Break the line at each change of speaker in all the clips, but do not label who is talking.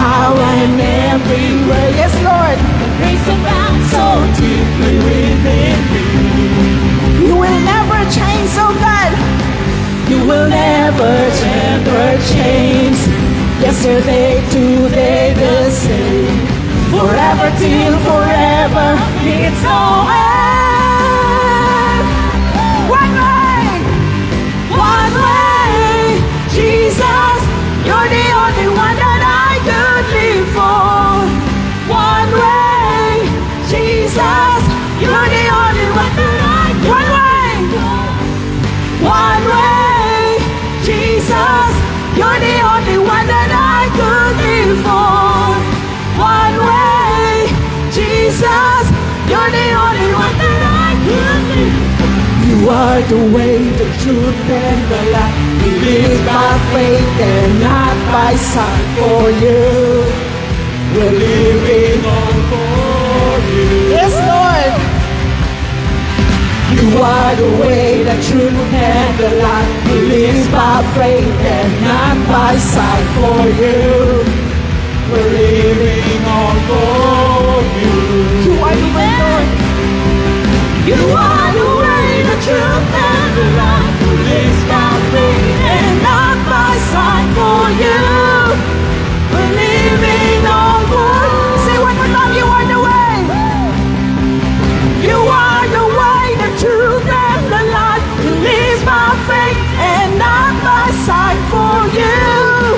how and everywhere. Yes, Lord.
Grace abound so
Deeply within me. You will never change, so God. You will never change. Yesterday, today, the same. Forever till forever. It's no end. One way. One way. Jesus, you're the only one that I could live for. One way. Jesus, you're the only one that I could. One way. One way. Jesus, you're the only one that I could live for. One way. Jesus, you're the only one that I could live for. You are the way, the truth, and the life. We live by faith and not by sight. For you, we're living on for you. Yes, Lord. You are the way, the truth, and the life. We live by faith and not by sight. For you, we're living on for you. You are the way, Lord. You are the way, the truth, and the life. We live by faith and not by sight. For you, we're living on for you. Say one more time, you are the way. You are the way, the truth, and the life. We live by faith and not by sight. For you,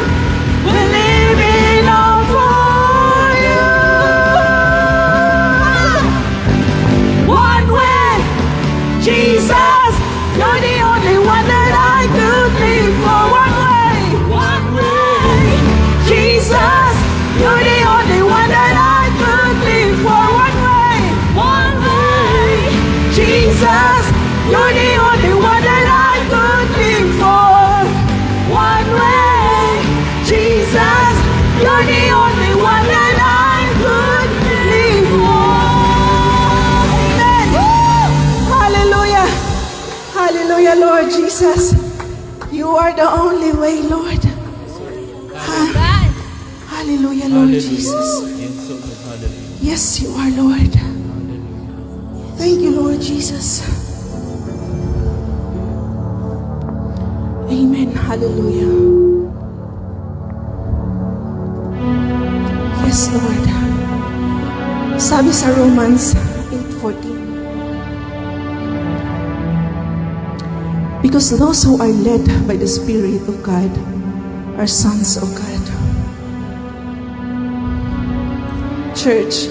we're living on for you. One way, Jesus, you're the only one that I could live for. One way, Jesus, you're the only one that I could live for. One way, Jesus, you're the only one that I could live for. One way, Jesus, you're the only one that I could live for. Amen. Hallelujah. Hallelujah, Lord Jesus. You are the only way, Lord.
God.
Hallelujah, Lord Jesus. Yes, you are, Lord. Thank you, Lord Jesus. Amen. Hallelujah. Yes, Lord. Sabi sa Romans 8:14. Because those who are led by the Spirit of God are sons of God. Church,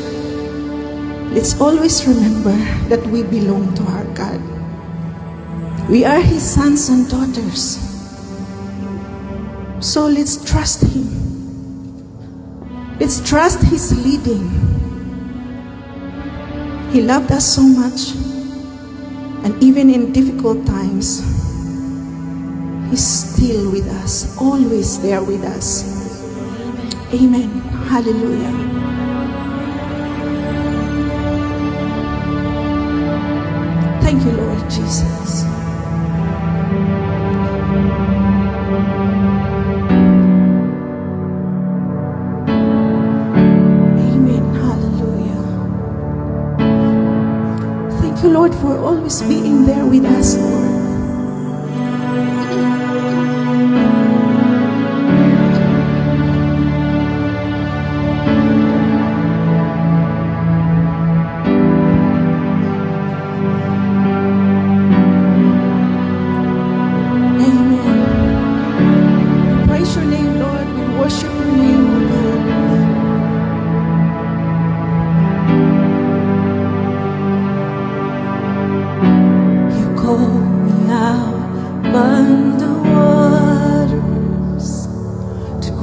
let's always remember that we belong to our God. We are His sons and daughters. So let's trust Him. Let's trust His leading. He loved us so much. And even in difficult times, He's still with us, always there with us. Amen. Hallelujah. Thank you, Lord Jesus. Amen. Hallelujah. Thank you, Lord, for always being there with us, Lord.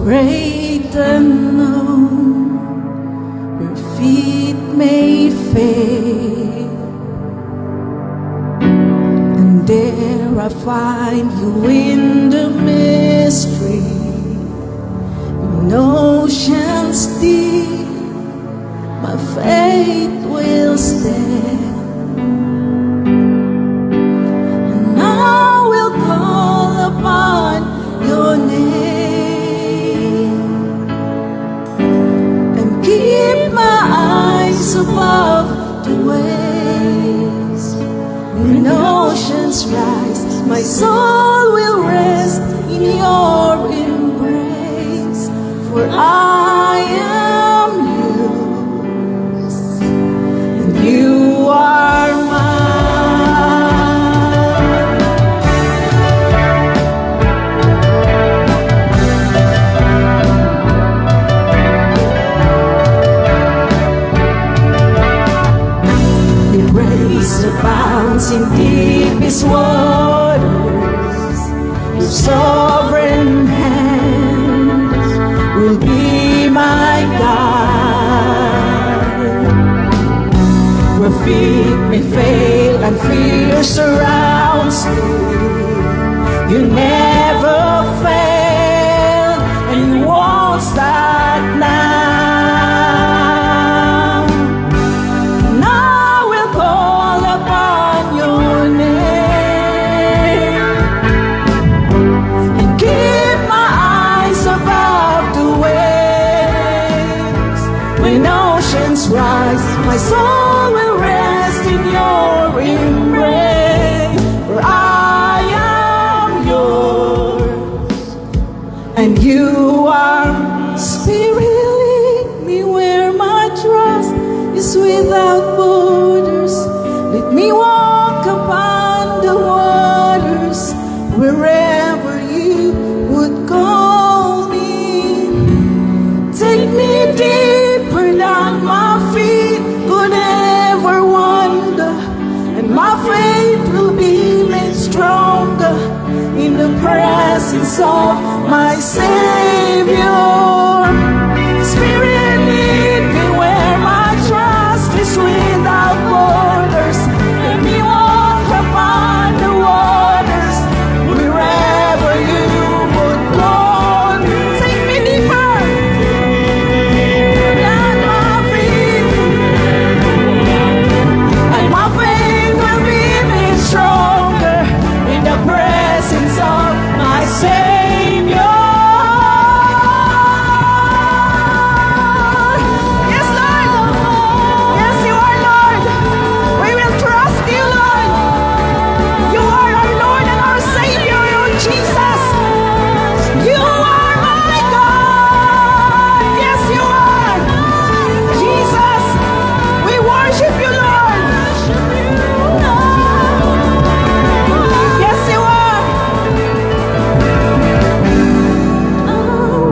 Great unknown, where feet may fail, and there I find you in the mystery, in oceans deep, my faith will stand, and I will call upon your name.
My soul will rest in your embrace, for I am yours, and you are mine. Embrace abounds in deepest waters. Your sovereign hands will be my guide. Where feet may fail and fear surrounds me, you never fail and you won't start now. Rise, my soul will rest in your embrace, for I am yours, and you are. Spirit, lead me where my trust is without borders. Let me walk upon the waters wherever you would call me. Take me deeper than my feet could ever wander, and my faith will be made stronger in the presence of my Savior. Spirit, lead me where my trust is without borders. Let me walk upon the waters wherever you would call me. Take me deeper than my feet, and my faith will be made stronger in the presence of my Savior. Yes, Lord. Yes, you are, Lord. We will trust you, Lord. You are our Lord and our Savior, Lord Jesus. You are my God. Yes, you are. Jesus, we worship you, Lord. Yes, you are. I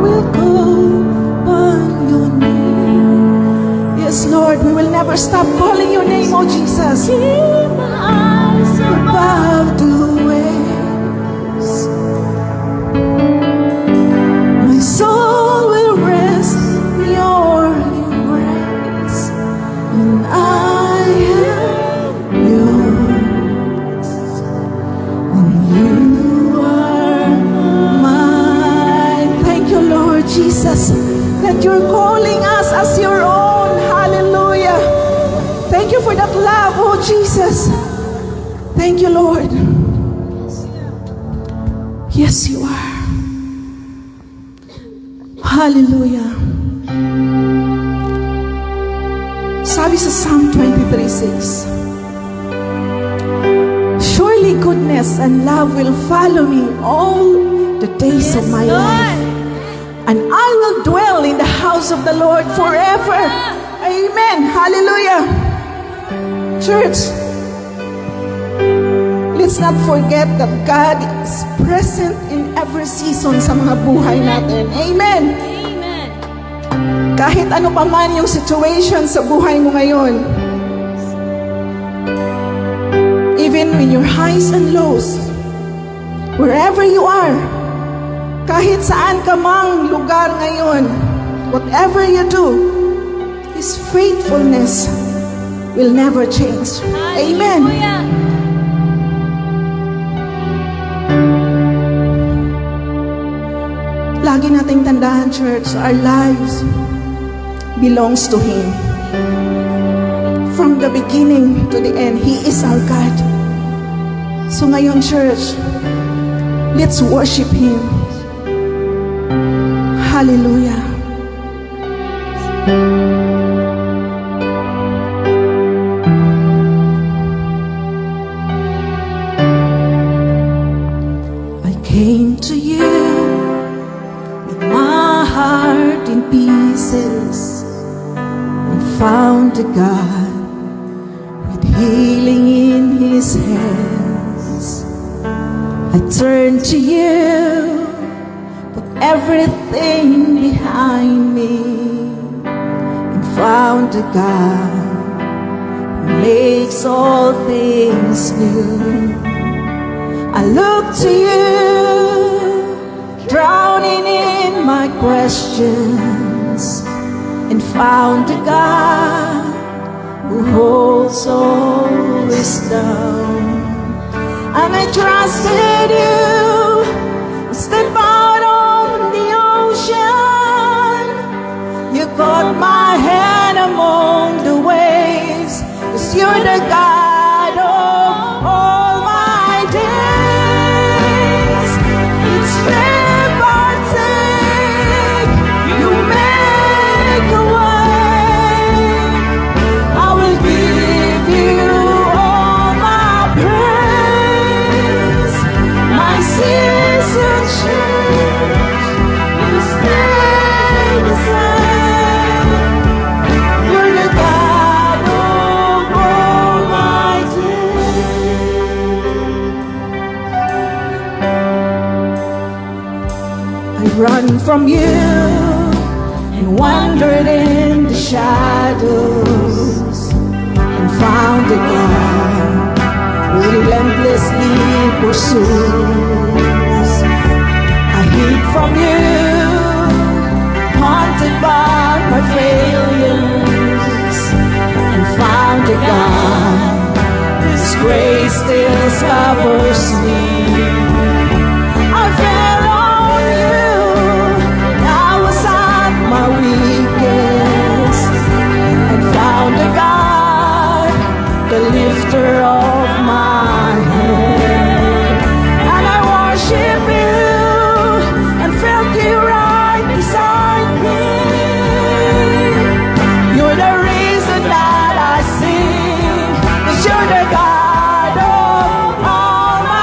will call upon your name. Yes, Lord, we will never stop calling your name, oh Jesus.
Keep my eyes
Above the waves, my soul will rest in your embrace, and I am yours, and you are mine. Thank you, Lord Jesus, that you're calling us as your own. Hallelujah. Thank you for that love, oh Jesus. Thank you, Lord. Yes, you are. Hallelujah. Sabi sa Psalm 23:6, surely goodness and love will follow me all the days of my life, and I will dwell in the house of the Lord forever. Amen. Hallelujah. Church, let's not forget that God is present in every season sa mga buhay natin. Amen.
Amen.
Kahit ano pa man yung situation sa buhay mo ngayon, even in your highs and lows, wherever you are, kahit saan ka mang lugar ngayon, whatever you do, His faithfulness will never change. Amen.
Hallelujah.
Lagi nating tandaan, church, our lives belongs to Him. From the beginning to the end, He is our God. So ngayon, church, let's worship Him. Hallelujah. came to you with my heart in pieces and found a God with healing in his hands. I turned to you, put everything behind me, and found a God who makes all things new. I look to you, drowning in my questions, and found a God who holds all wisdom. And I trusted you, step out on the ocean. You caught my hand among the waves, 'cause you're the God of all my days. It's give or take, you make a way. I will give you all my praise. My season change, you stay the same. You're the God of all my days. I run from you and wandered in the shadows and found a God who relentlessly pursues. I hid from you, haunted by my failures, and found a God whose grace still covers me. I fell on you, and I was at my weakest, and found a God, the lifter of my head. And I worship you and felt you right beside me. You're the reason that I sing, 'cause you're the God of all my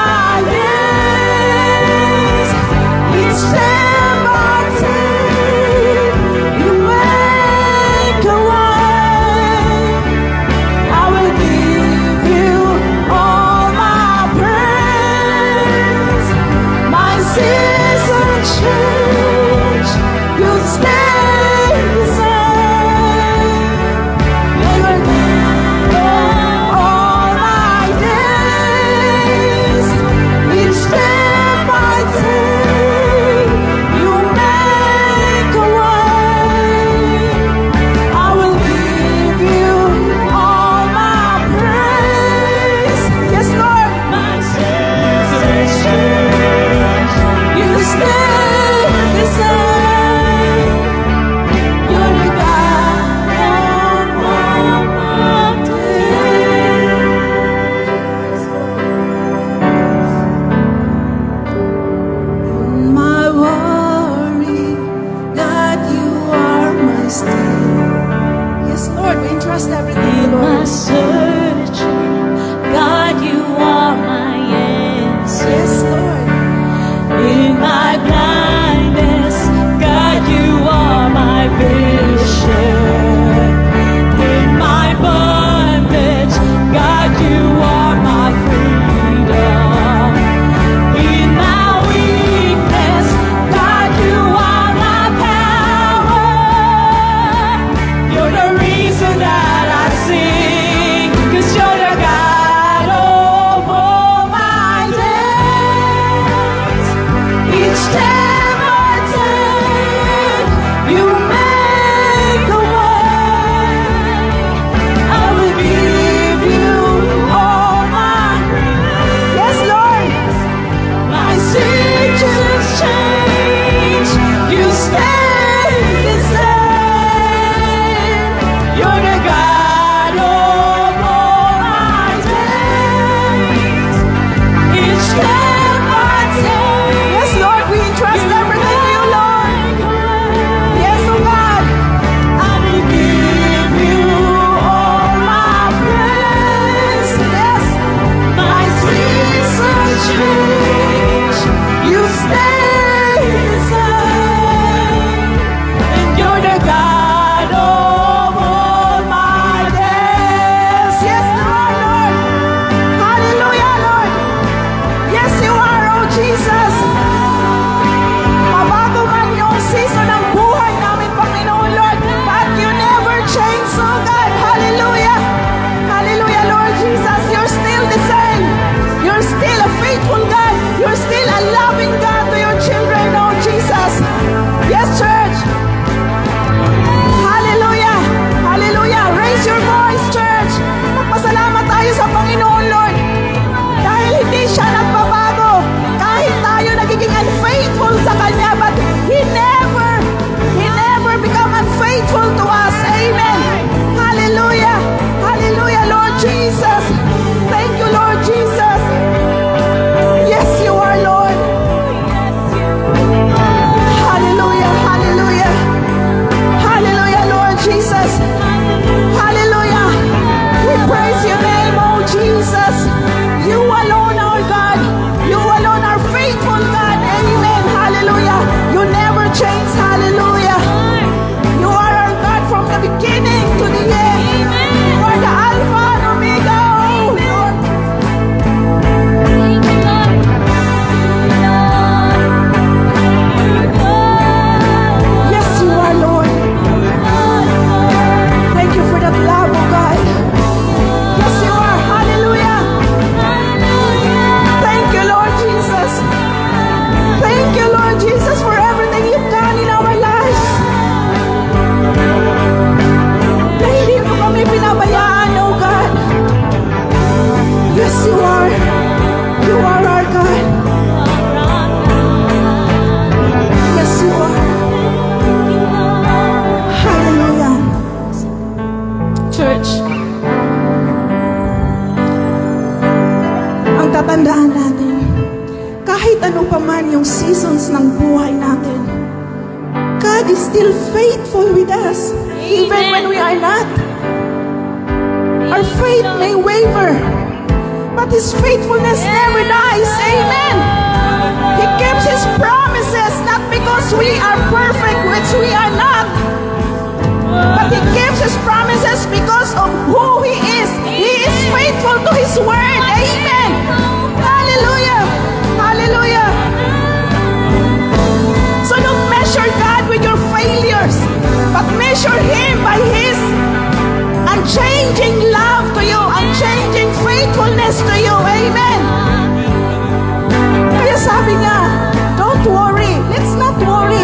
ng buhay natin. God is still faithful with us, even when we are not. Our faith may waver, but His faithfulness never dies. Amen. He keeps His promises, not because we are perfect, which we are not, but He keeps His promises because of who He is. He is faithful to His word. Amen. Hallelujah. Hallelujah. So don't measure God with your failures, but measure Him by His unchanging love to you, unchanging faithfulness to you. Amen. Kaya sabi niya, don't worry. Let's not worry.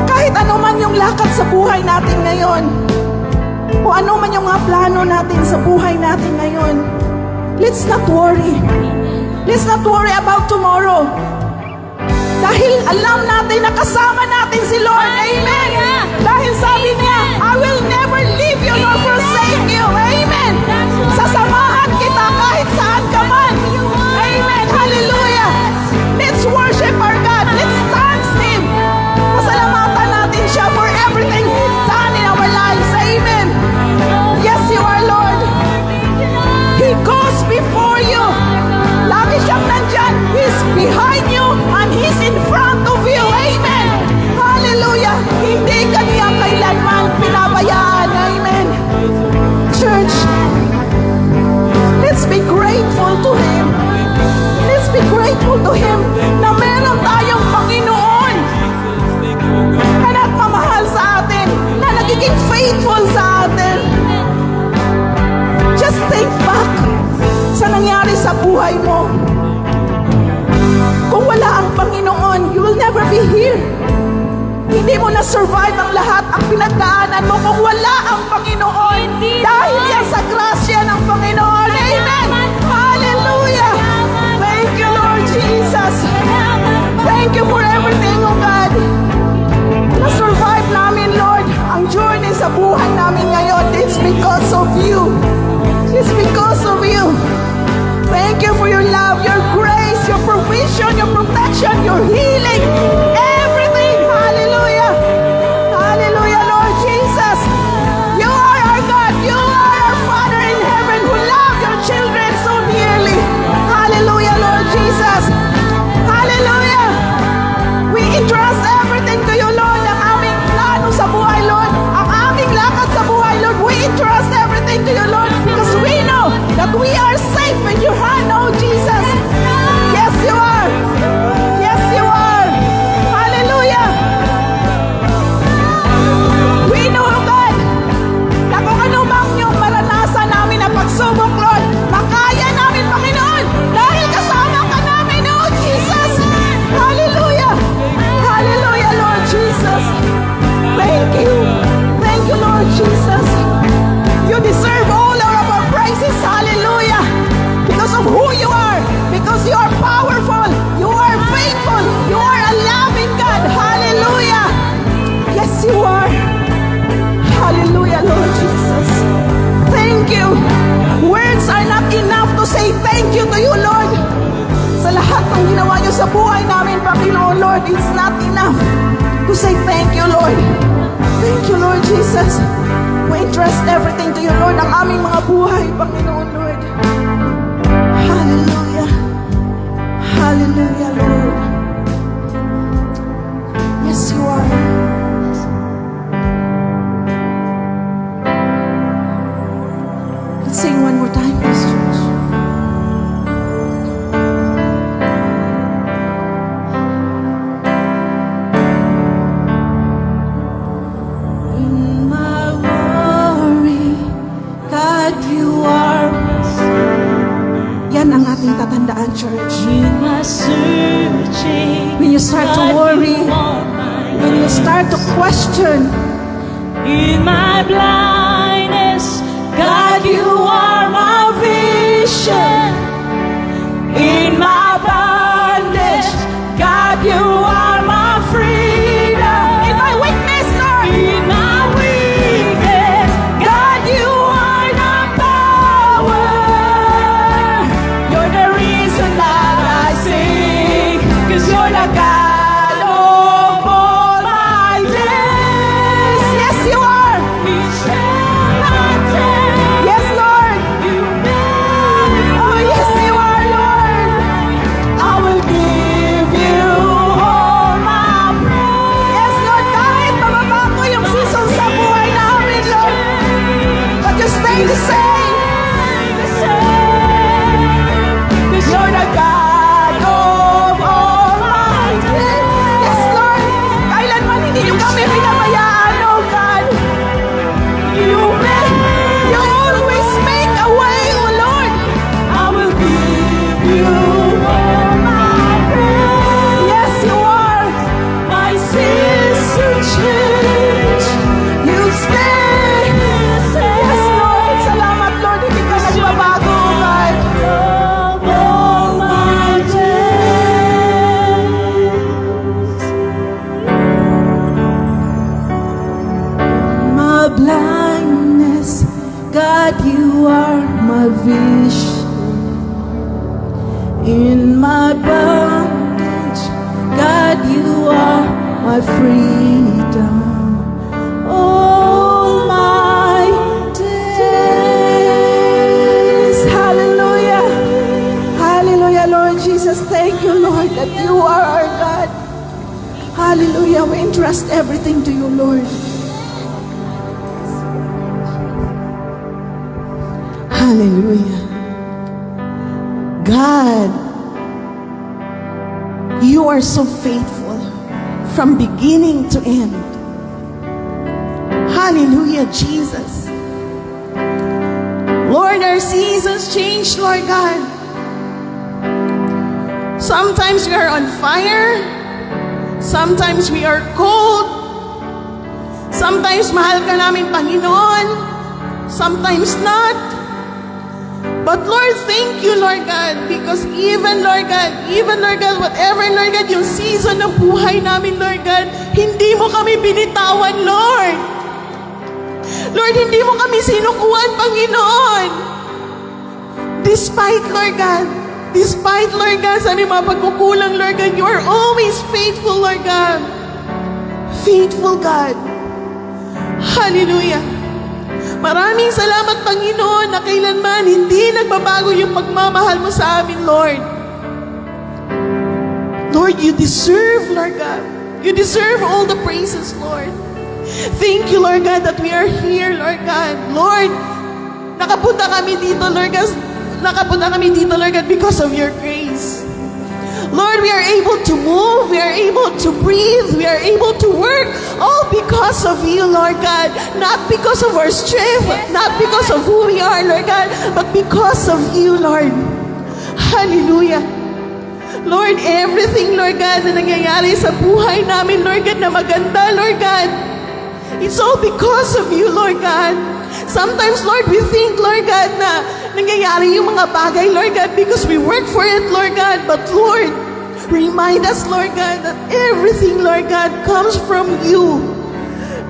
Kahit ano man yung lakad sa buhay natin ngayon, o ano man yung mga plano natin sa buhay natin ngayon, let's not worry. Let's not worry about tomorrow. Dahil alam natin na kasama natin si Lord. Amen. Dahil sabi niya, I will never leave you nor forsake you. Amen. Sasamahan kita kahit saan ka man. Amen. Hallelujah. Let's worship our God. Let's thank Him. Pasalamatan natin siya for everything He's done in our lives. Amen. Yes, you are Lord. He goes before you. Lagi siyang nandyan. He's behind you and He's in front of you. Amen. Hallelujah. Hindi ka niya kailanman pinabayaan. Amen. Church, let's be grateful to Him. Let's be grateful to Him na meron tayong Panginoon na nagmamahal sa atin, na nagiging faithful sa atin. Just think back sa nangyari sa buhay mo. Kung wala ang Panginoon, you will never be here. Hindi mo na-survive ang lahat ang pinagdaanan mo kung wala ang Panginoon. Dahil yan sa grasya ng Panginoon. Amen. Hallelujah. Thank you, Lord Jesus. Thank you for everything, oh God. Na-survive namin, Lord, ang journey sa buhay namin ngayon. It's because of you. It's because of you. Thank you for your love, your grace, your provision, your protection, your healing, everything. Hallelujah. Hallelujah, Lord Jesus. You are our God. You are our Father in heaven who love your children so dearly. Hallelujah, Lord Jesus. Hallelujah. We entrust everything to you, Lord. Ang aming plano sa buhay, Lord. Ang aming lakad sa buhay, Lord. We entrust everything to you, Lord, because we know that we are safe in your hand, oh Jesus. Yes, you are. Yes, you are. Hallelujah. We know, God, na kung ano mang yung maranasan namin na pagsubok, Lord, makaya namin, Panginoon, dahil kasama ka namin, oh Jesus. Hallelujah. Hallelujah, Lord Jesus. Thank you. Thank you, Lord Jesus. You deserve all of our praises. Hallelujah. Because of who you are. Because you are powerful. You are faithful. You are a loving God. Hallelujah. Yes, you are. Hallelujah, Lord Jesus. Thank you. Words are not enough to say thank you to you, Lord. Sa lahat ng ginawa niyo sa buhay namin, Panginoon, Lord, it's not enough to say thank you, Lord. Thank you, Lord Jesus. We entrust everything to you, Lord, ang aming mga buhay, Panginoon, Lord. Hallelujah. Hallelujah, Lord. Yes, you are. Let's sing one more time, please, church. In my worry, God, you are. Yan ang ating tatandaan, church.
In my searching,
When you start to
God,
worry,
you are my
when you start to question,
in my blindness, God, you are my vision. In my bondage, God, you are my freedom. In my weakness, Lord. In my weakness, God, you are the power. You're the reason that I sing, 'cause you're the God God of all my days. Yes, you are. Yes, Lord. Oh, yes, you are, Lord. I will give you all my praise. Yes, Lord, kahit mababago yung season sa buhay namin, Lord, but you stay the same. You're the God of all my days. Yes, Lord, kailanman hindi niyo kami pinabayaan, oh God. You always make a way, oh Lord. I will give you all my praise. Yes, you are. My sins to change. You stay. Yes, Lord. Salamat, Lord. Hindi ka nagbabago, oh God. Of all my days. My blindness, God, you are my vision. In my bondage, God, you are my freedom. All my days. Hallelujah. Hallelujah, Lord Jesus. Thank you, Lord, that you are our God. Hallelujah. We entrust everything to you, Lord. Hallelujah. God, you are so faithful from beginning to end. Hallelujah, Jesus. Lord, our seasons change, Lord God. Sometimes we are on fire. Sometimes we are cold. Sometimes mahal ka namin, Panginoon. Sometimes not. But Lord, thank you, Lord God, because even, Lord God, whatever, Lord God, yung season ng buhay namin, Lord God, hindi mo kami binitawan, Lord. Lord, hindi mo kami sinukuan, Panginoon. Despite, Lord God, sa aming mga pagkukulang, Lord God, you are always faithful, Lord God. Faithful God. Hallelujah. Maraming salamat, Panginoon, na kailanman hindi nagbabago yung pagmamahal mo sa amin, Lord. Lord, you deserve, Lord God. You deserve all the praises, Lord. Thank you, Lord God, that we are here, Lord God. Lord, nakapunta kami dito, Lord God. Because of your grace. Lord, we are able to move, we are able to breathe, we are able to work, all because of you, Lord God. Not because of our strength, not because of who we are, Lord God, but because of you, Lord. Hallelujah. Lord, everything, Lord God, na nangyayari sa buhay namin, Lord God, na maganda, Lord God, it's all because of you, Lord God. Sometimes, Lord, we think, Lord God, na nangyayari yung mga bagay, Lord God, because we work for it, Lord God. But, Lord, remind us, Lord God, that everything, Lord God, comes from you.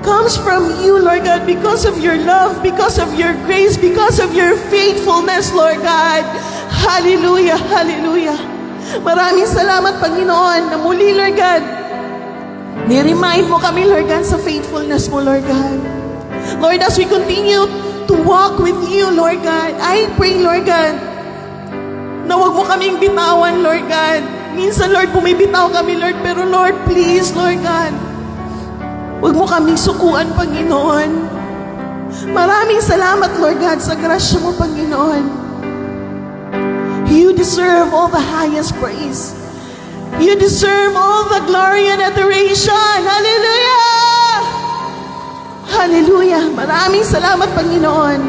Comes from you, Lord God, because of your love, because of your grace, because of your faithfulness, Lord God. Hallelujah, hallelujah. Maraming salamat, Panginoon, na muli, Lord God, ni-remind mo kami, Lord God, sa faithfulness mo, Lord God. Lord, as we continue to walk with you, Lord God, I pray, Lord God, na huwag mo kaming bitawan, Lord God. Minsan, Lord, bumibitaw kami, Lord, pero Lord, please, Lord God, huwag mo kaming sukuan, Panginoon. Maraming salamat, Lord God, sa grasya mo, Panginoon. You deserve all the highest praise. You deserve all the glory and adoration. Hallelujah! Hallelujah! Maraming salamat, Panginoon.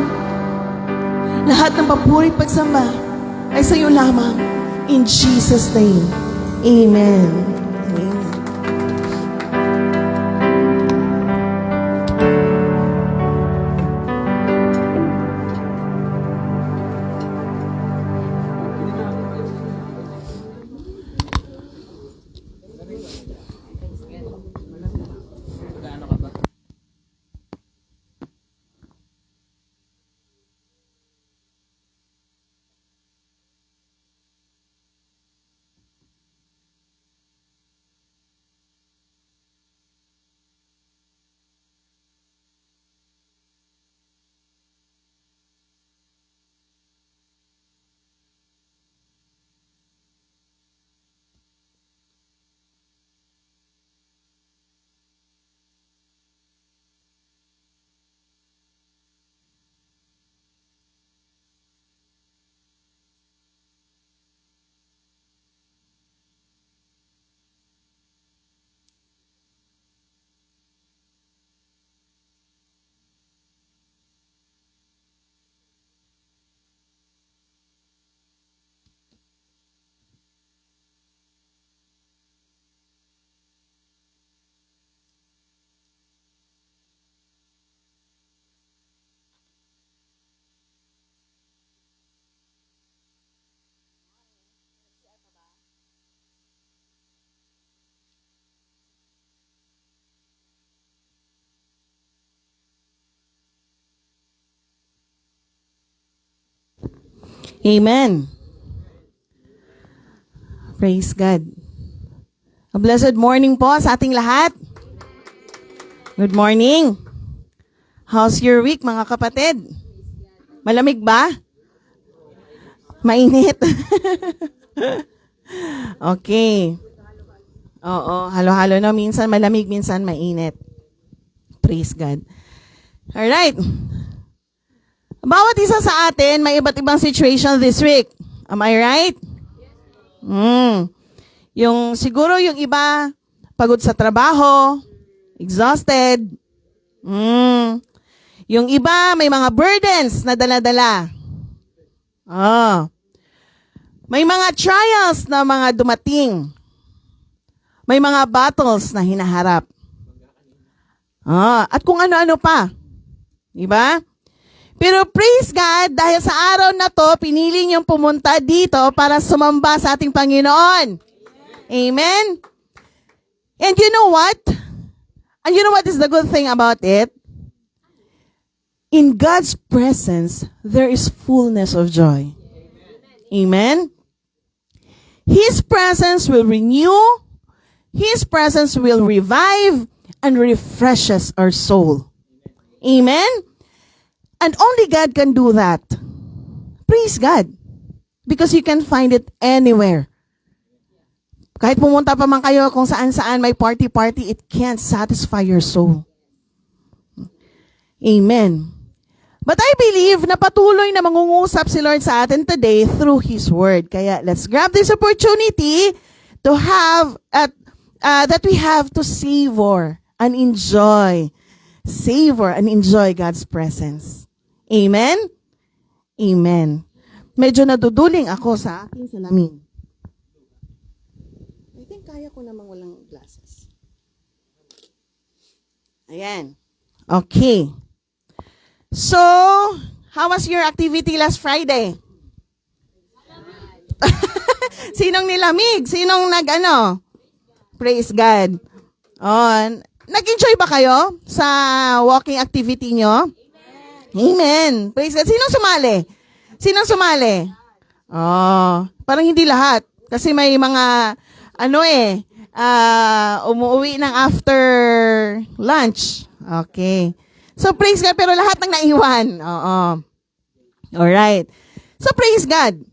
Lahat ng papuri at pagsamba ay sa iyo lamang. In Jesus' name, Amen. Amen. Amen. Praise God. A blessed morning po sa ating lahat. Good morning. How's your week, mga kapatid? Malamig ba? Mainit? Okay. Oo, halo-halo na. Minsan malamig, minsan mainit. Praise God. Alright. Bawat isa sa atin, may iba't ibang situation this week. Am I right? Siguro yung iba, pagod sa trabaho, exhausted. Yung iba, may mga burdens na dala-dala. May mga trials na mga dumating. May mga battles na hinaharap. At kung ano-ano pa. Diba? Pero praise God, dahil sa araw na to, pinili niyong pumunta dito para sumamba sa ating Panginoon. Amen? And you know what? And you know what is the good thing about it? In God's presence, there is fullness of joy. Amen? His presence will renew, His presence will revive, and refreshes our soul. Amen? And only God can do that. Praise God. Because you can find it anywhere. Kahit pumunta pa man kayo kung saan-saan may party-party, it can't satisfy your soul. Amen. But I believe na patuloy na mangungusap si Lord sa atin today through His Word. Kaya let's grab this opportunity to have, that we have to savor and enjoy. Savor and enjoy God's presence. Amen? Amen. Medyo naduduling ako sa aking salamin. I think kaya ko namang walang glasses. Ayan. Okay. So, how was your activity last Friday? Sinong nilamig? Sinong Praise God. Nag-enjoy ba kayo sa walking activity nyo? Amen. Praise God. Sinong sumali? Parang hindi lahat. Kasi may mga, umuwi ng after lunch. Okay. So, praise God. Pero lahat ng naiwan. Alright. So, praise God.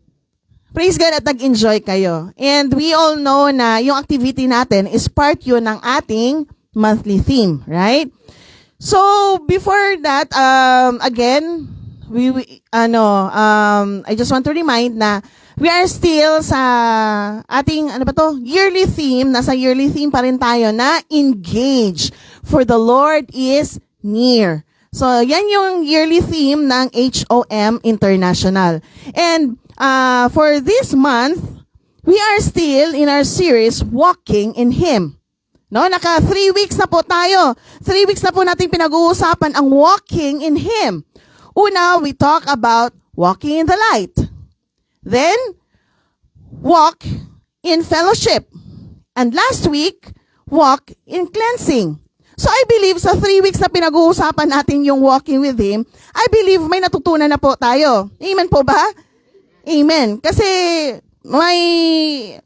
Praise God at nag-enjoy kayo. And we all know na yung activity natin is part yun ng ating monthly theme. Right? So, before that, again, I just want to remind na we are still sa ating, yearly theme. Nasa yearly theme pa rin tayo na engage, for the Lord is near. So, yan yung yearly theme ng HOM International. And for this month, we are still in our series, Walking in Him. No, 3 weeks na po tayo. 3 weeks na po natin pinag-uusapan ang walking in Him. Una, we talk about walking in the light. Then, walk in fellowship. And last week, walk in cleansing. So I believe sa 3 weeks na pinag-uusapan natin yung walking with Him, I believe may natutunan na po tayo. Amen po ba? Amen. Kasi may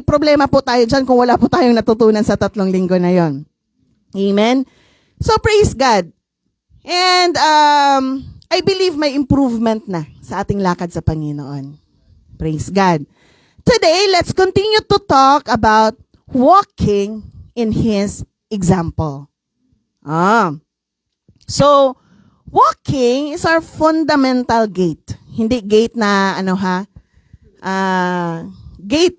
problema po tayo dyan kung wala po tayong natutunan sa 3 linggo na yon. Amen? So, praise God. And I believe may improvement na sa ating lakad sa Panginoon. Praise God. Today, let's continue to talk about walking in His example. So, walking is our fundamental gate. Hindi gate na gate.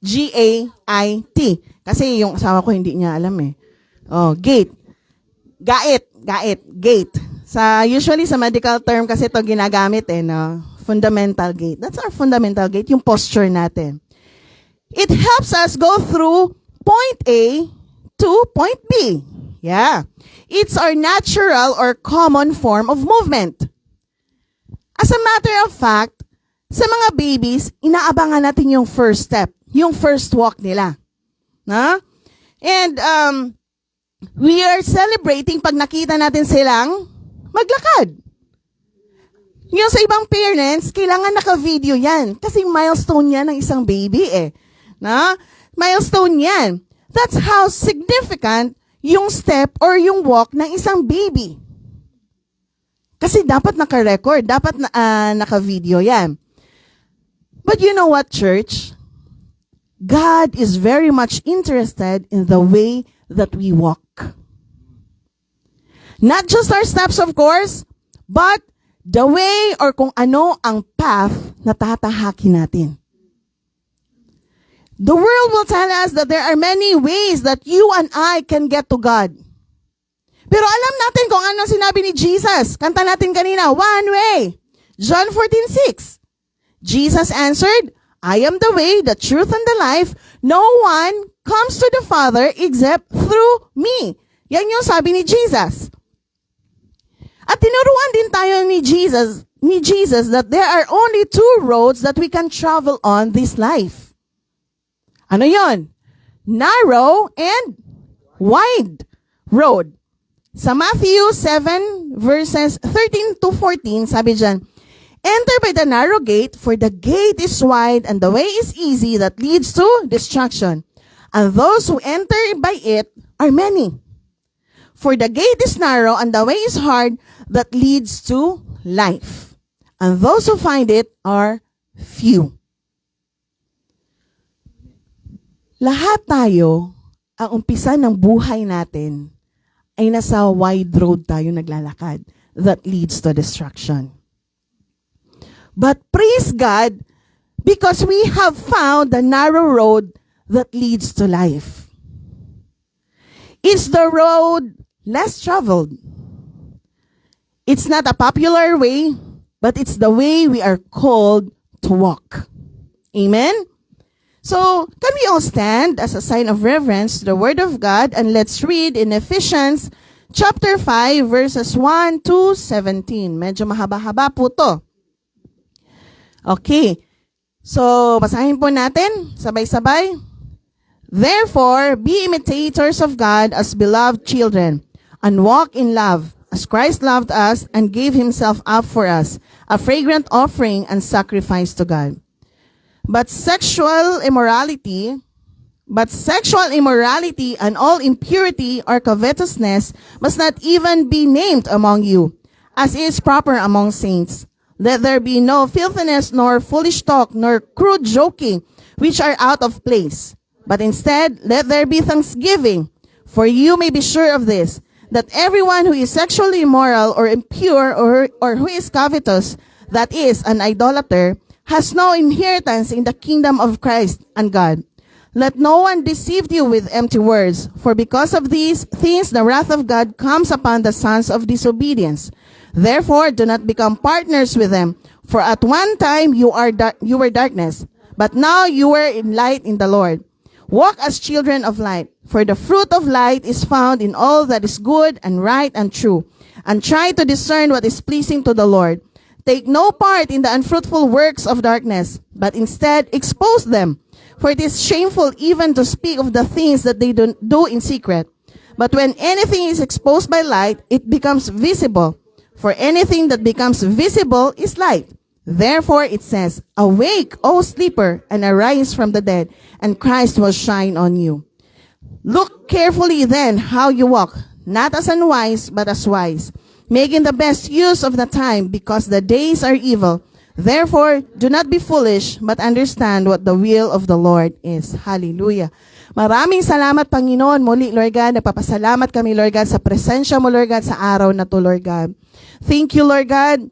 G-A-I-T. Kasi yung asawa ko hindi niya alam eh. Gate. Gate. Usually sa medical term kasi ito ginagamit fundamental gate. That's our fundamental gate, yung posture natin. It helps us go through point A to point B. Yeah. It's our natural or common form of movement. As a matter of fact, sa mga babies, inaabangan natin yung first step, yung first walk nila. And we are celebrating pag nakita natin silang maglakad. Yung sa ibang parents, kailangan naka-video yan. Kasi milestone yan ng isang baby eh. Na? Milestone yan. That's how significant yung step or yung walk ng isang baby. Kasi dapat naka-record, dapat naka-video yan. But you know what, church? God is very much interested in the way that we walk. Not just our steps, of course, but the way or kung ano ang path na tatahakin natin. The world will tell us that there are many ways that you and I can get to God. Pero alam natin kung ano sinabi ni Jesus. Kanta natin kanina, one way. John 14:6. Jesus answered, I am the way, the truth, and the life. No one comes to the Father except through me. Yan yung sabi ni Jesus. At tinuruan din tayo ni Jesus that there are only two roads that we can travel on this life. Ano yon? Narrow and wide road. Sa Matthew 7 verses 13 to 14, sabi dyan, enter by the narrow gate, for the gate is wide and the way is easy that leads to destruction. And those who enter by it are many. For the gate is narrow and the way is hard that leads to life. And those who find it are few. Lahat tayo, ang umpisa ng buhay natin, ay nasa wide road tayo naglalakad that leads to destruction. But praise God, because we have found the narrow road that leads to life. It's the road less traveled. It's not a popular way, but it's the way we are called to walk. Amen? So, can we all stand as a sign of reverence to the Word of God, and let's read in Ephesians chapter 5 verses 1 to 17. Medyo mahaba-haba po to. Okay. So, basahin po natin sabay-sabay. Therefore, be imitators of God as beloved children, and walk in love, as Christ loved us and gave himself up for us, a fragrant offering and sacrifice to God. But sexual immorality and all impurity or covetousness must not even be named among you, as is proper among saints. Let there be no filthiness, nor foolish talk, nor crude joking, which are out of place. But instead, let there be thanksgiving. For you may be sure of this, that everyone who is sexually immoral or impure or who is covetous, that is, an idolater, has no inheritance in the kingdom of Christ and God. Let no one deceive you with empty words, for because of these things the wrath of God comes upon the sons of disobedience. Therefore, do not become partners with them, for at one time you were darkness, but now you are in light in the Lord. Walk as children of light, for the fruit of light is found in all that is good and right and true, and try to discern what is pleasing to the Lord. Take no part in the unfruitful works of darkness, but instead expose them. For it is shameful even to speak of the things that they do in secret. But when anything is exposed by light, it becomes visible. For anything that becomes visible is light. Therefore it says, awake, O sleeper, and arise from the dead, and Christ will shine on you. Look carefully then how you walk, not as unwise, but as wise, making the best use of the time, because the days are evil. Therefore, do not be foolish, but understand what the will of the Lord is. Hallelujah. Maraming salamat, Panginoon. Muli, Lord God, nagpapasalamat kami, Lord God, sa presensya mo, Lord God, sa araw na to, Lord God. Thank you, Lord God,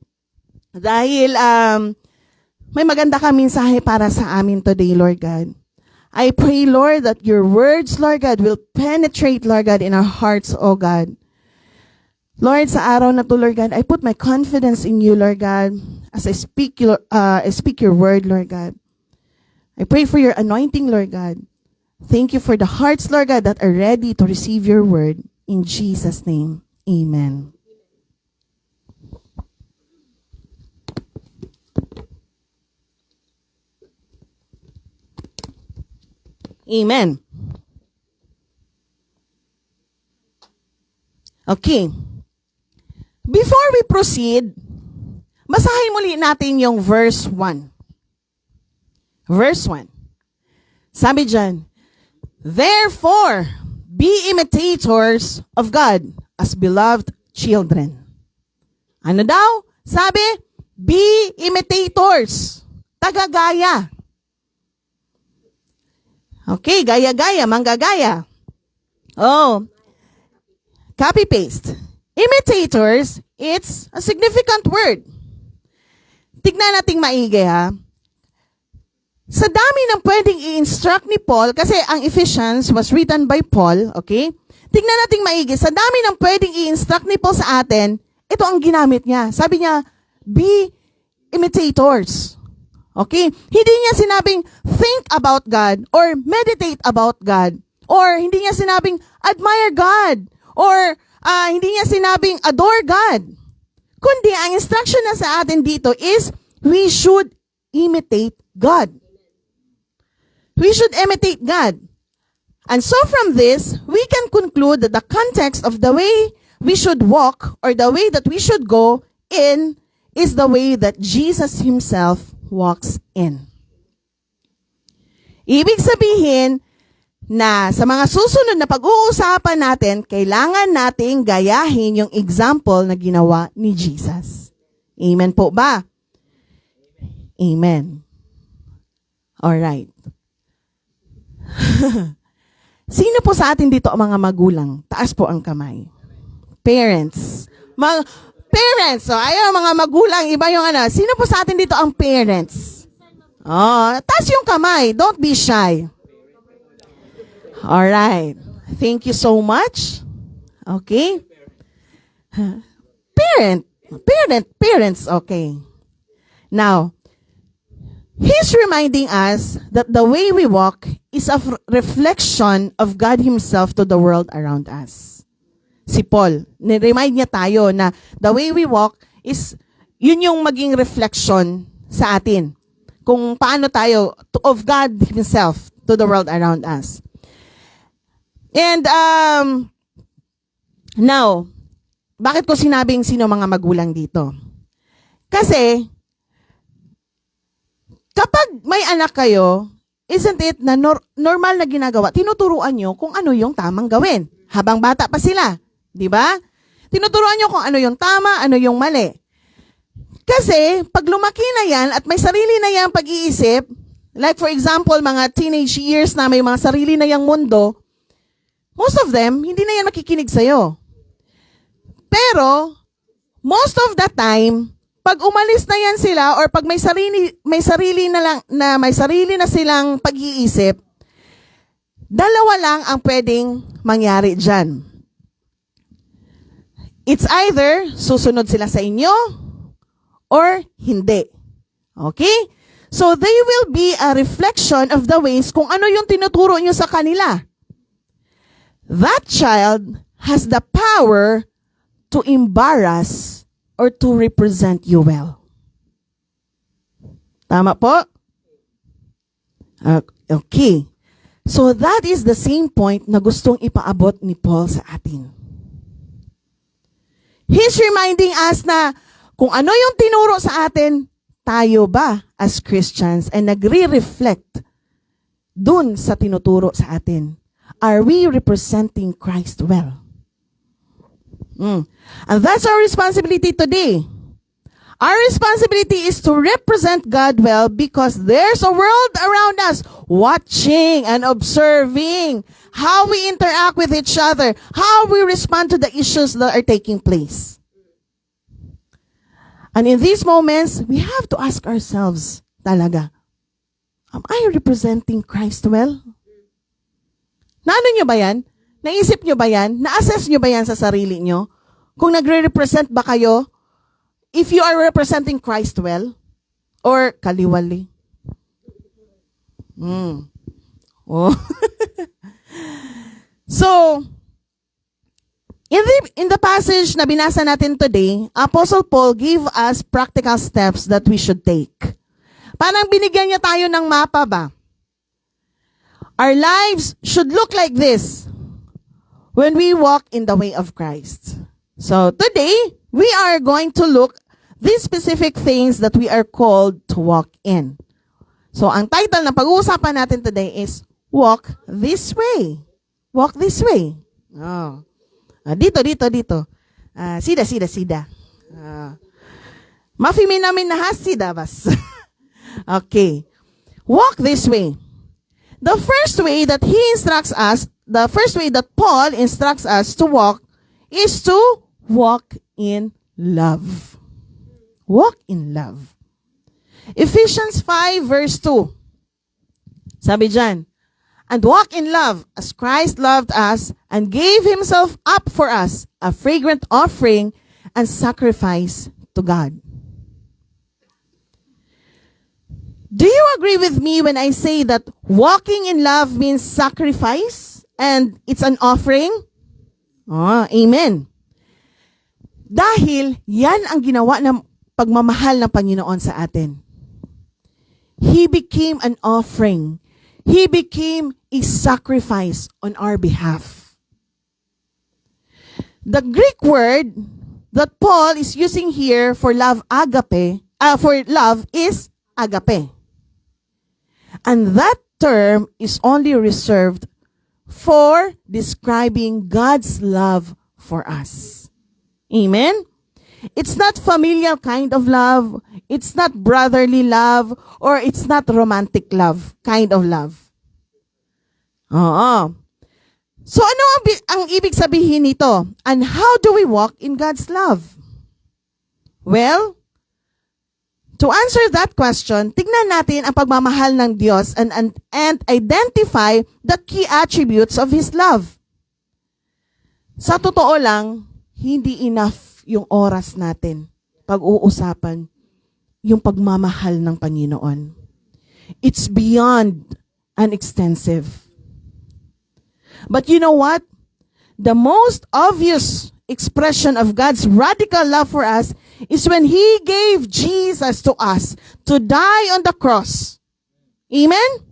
dahil may maganda ka mensahe para sa amin today, Lord God. I pray, Lord, that your words, Lord God, will penetrate, Lord God, in our hearts, O God. Lord, sa araw na to, Lord God, I put my confidence in you, Lord God, as I speak your word, Lord God. I pray for your anointing, Lord God. Thank you for the hearts, Lord God, that are ready to receive your word. In Jesus' name, amen. Amen. Okay. Before we proceed,
Basahin muli natin yung verse 1. Verse 1. Sabi dyan, therefore, be imitators of God as beloved children. Ano daw? Sabi, be imitators. Tagagaya. Okay, gaya-gaya, manggagaya. Oh, copy-paste. Imitators, it's a significant word. Tignan nating maigi ha. Sa dami ng pwedeng i-instruct ni Paul, kasi ang Ephesians was written by Paul, okay? Tignan nating maigi, sa dami ng pwedeng i-instruct ni Paul sa atin, ito ang ginamit niya. Sabi niya, be imitators. Okay? Hindi niya sinabing think about God or meditate about God or hindi niya sinabing admire God or hindi niya sinabing adore God. Kundi ang instruction na sa atin dito is we should imitate God. We should imitate God. And so from this, we can conclude that the context of the way we should walk or the way that we should go in is the way that Jesus Himself walks in. Ibig sabihin na sa mga susunod na pag-uusapan natin, kailangan nating gayahin yung example na ginawa ni Jesus. Amen po ba? Amen. Alright. Sino po sa atin dito ang mga magulang? Taas po ang kamay. Parents. Parents. So, ayaw mga magulang, iba yung ano. Sino po sa atin dito ang parents? Oh, taas yung kamay. Don't be shy. Alright. Thank you so much. Okay. Parents. Okay. Now, He's reminding us that the way we walk is a reflection of God Himself to the world around us. Si Paul, niremind niya tayo na the way we walk is, yun yung maging reflection sa atin. Kung paano tayo, of God Himself to the world around us. And, now, bakit ko sinabing sino mga magulang dito? Kasi, kapag may anak kayo, isn't it na normal na ginagawa, tinuturuan nyo kung ano yung tamang gawin. Habang bata pa sila. Di ba? Tinuturuan nyo kung ano yung tama, ano yung mali. Kasi, pag lumaki na yan at may sarili na yang pag-iisip, like for example, mga teenage years na may mga sarili na yang mundo, most of them, hindi na yan makikinig sa'yo. Pero, most of the time, pag umalis na yan sila or pag may sarili na silang pag-iisip, dalawa lang ang pwedeng mangyari diyan. It's either susunod sila sa inyo or hindi. Okay? So they will be a reflection of the ways kung ano yung tinuturo nyo sa kanila. That child has the power to embarrass or to represent you well. Tama po? Okay. So that is the same point na gustong ipaabot ni Paul sa atin. He's reminding us na kung ano yung tinuro sa atin, tayo ba as Christians ay nagre-reflect dun sa tinuturo sa atin? Are we representing Christ well? And that's our responsibility today. Our responsibility is to represent God well because there's a world around us watching and observing how we interact with each other, how we respond to the issues that are taking place. And in these moments, we have to ask ourselves, talaga, am I representing Christ well? Naano nyo ba yan? Naisip nyo ba yan? Na-assess nyo ba yan sa sarili nyo? Kung nagre-represent ba kayo? If you are representing Christ well? Or kaliwali? Oh. So, in the passage na binasa natin today, Apostle Paul gave us practical steps that we should take. Parang binigyan niya tayo ng mapa ba? Our lives should look like this when we walk in the way of Christ. So today, we are going to look
these specific things that we are called to walk in. So, ang title na pag-uusapan natin today is, Walk This Way. Walk this way. Oh. Dito. Sida. Mafimi namin na sida bas. Okay. Walk this way. The first way that Paul instructs us to walk is to walk in love. Walk in love. Ephesians 5 verse 2. Sabi dyan, and walk in love as Christ loved us and gave himself up for us, a fragrant offering and sacrifice to God. Do you agree with me when I say that walking in love means sacrifice and it's an offering? Oh, amen. Dahil yan ang ginawa ng pagmamahal ng Panginoon sa atin. He became an offering. He became a sacrifice on our behalf. The Greek word that Paul is using here for love is agape. And that term is only reserved for describing God's love for us. Amen? It's not familial kind of love. It's not brotherly love. Or it's not romantic love, kind of love. Oo. So ano ang ibig sabihin nito? And how do we walk in God's love? Well, to answer that question, tignan natin ang pagmamahal ng Diyos and identify the key attributes of His love. Sa totoo lang, hindi enough yung oras natin pag-uusapan yung pagmamahal ng Panginoon. It's beyond and extensive. But you know what? The most obvious expression of God's radical love for us is when He gave Jesus to us to die on the cross. Amen?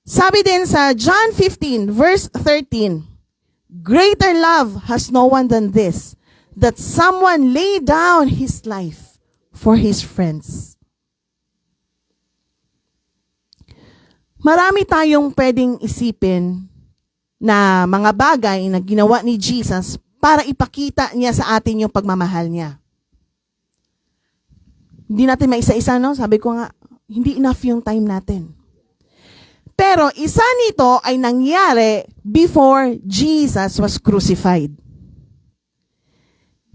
Sabi din sa John 15 verse 13, greater love has no one than this, that someone lay down his life for his friends. Marami tayong pwedeng isipin na mga bagay na ginawa ni Jesus para ipakita niya sa atin yung pagmamahal niya. Hindi natin maisa-isa, no? Sabi ko nga, hindi enough yung time natin. Pero isa nito ay nangyari before Jesus was crucified.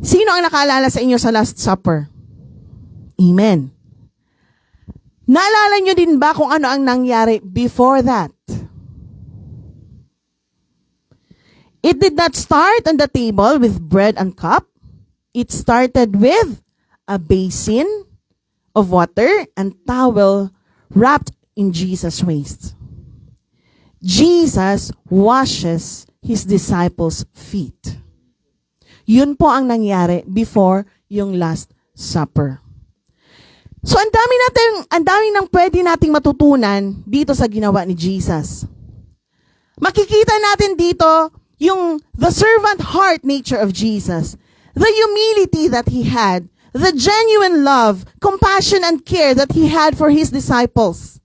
Sino ang nakaalala sa inyo sa Last Supper? Amen. Naalala nyo din ba kung ano ang nangyari before that? It did not start on the table with bread and cup. It started with a basin of water and towel wrapped in Jesus' waist. Jesus washes His disciples' feet. Yun po ang nangyari before yung Last Supper. So ang dami nang pwede nating matutunan dito sa ginawa ni Jesus. Makikita natin dito yung the servant heart nature of Jesus, the humility that He had, the genuine love, compassion, and care that He had for His disciples.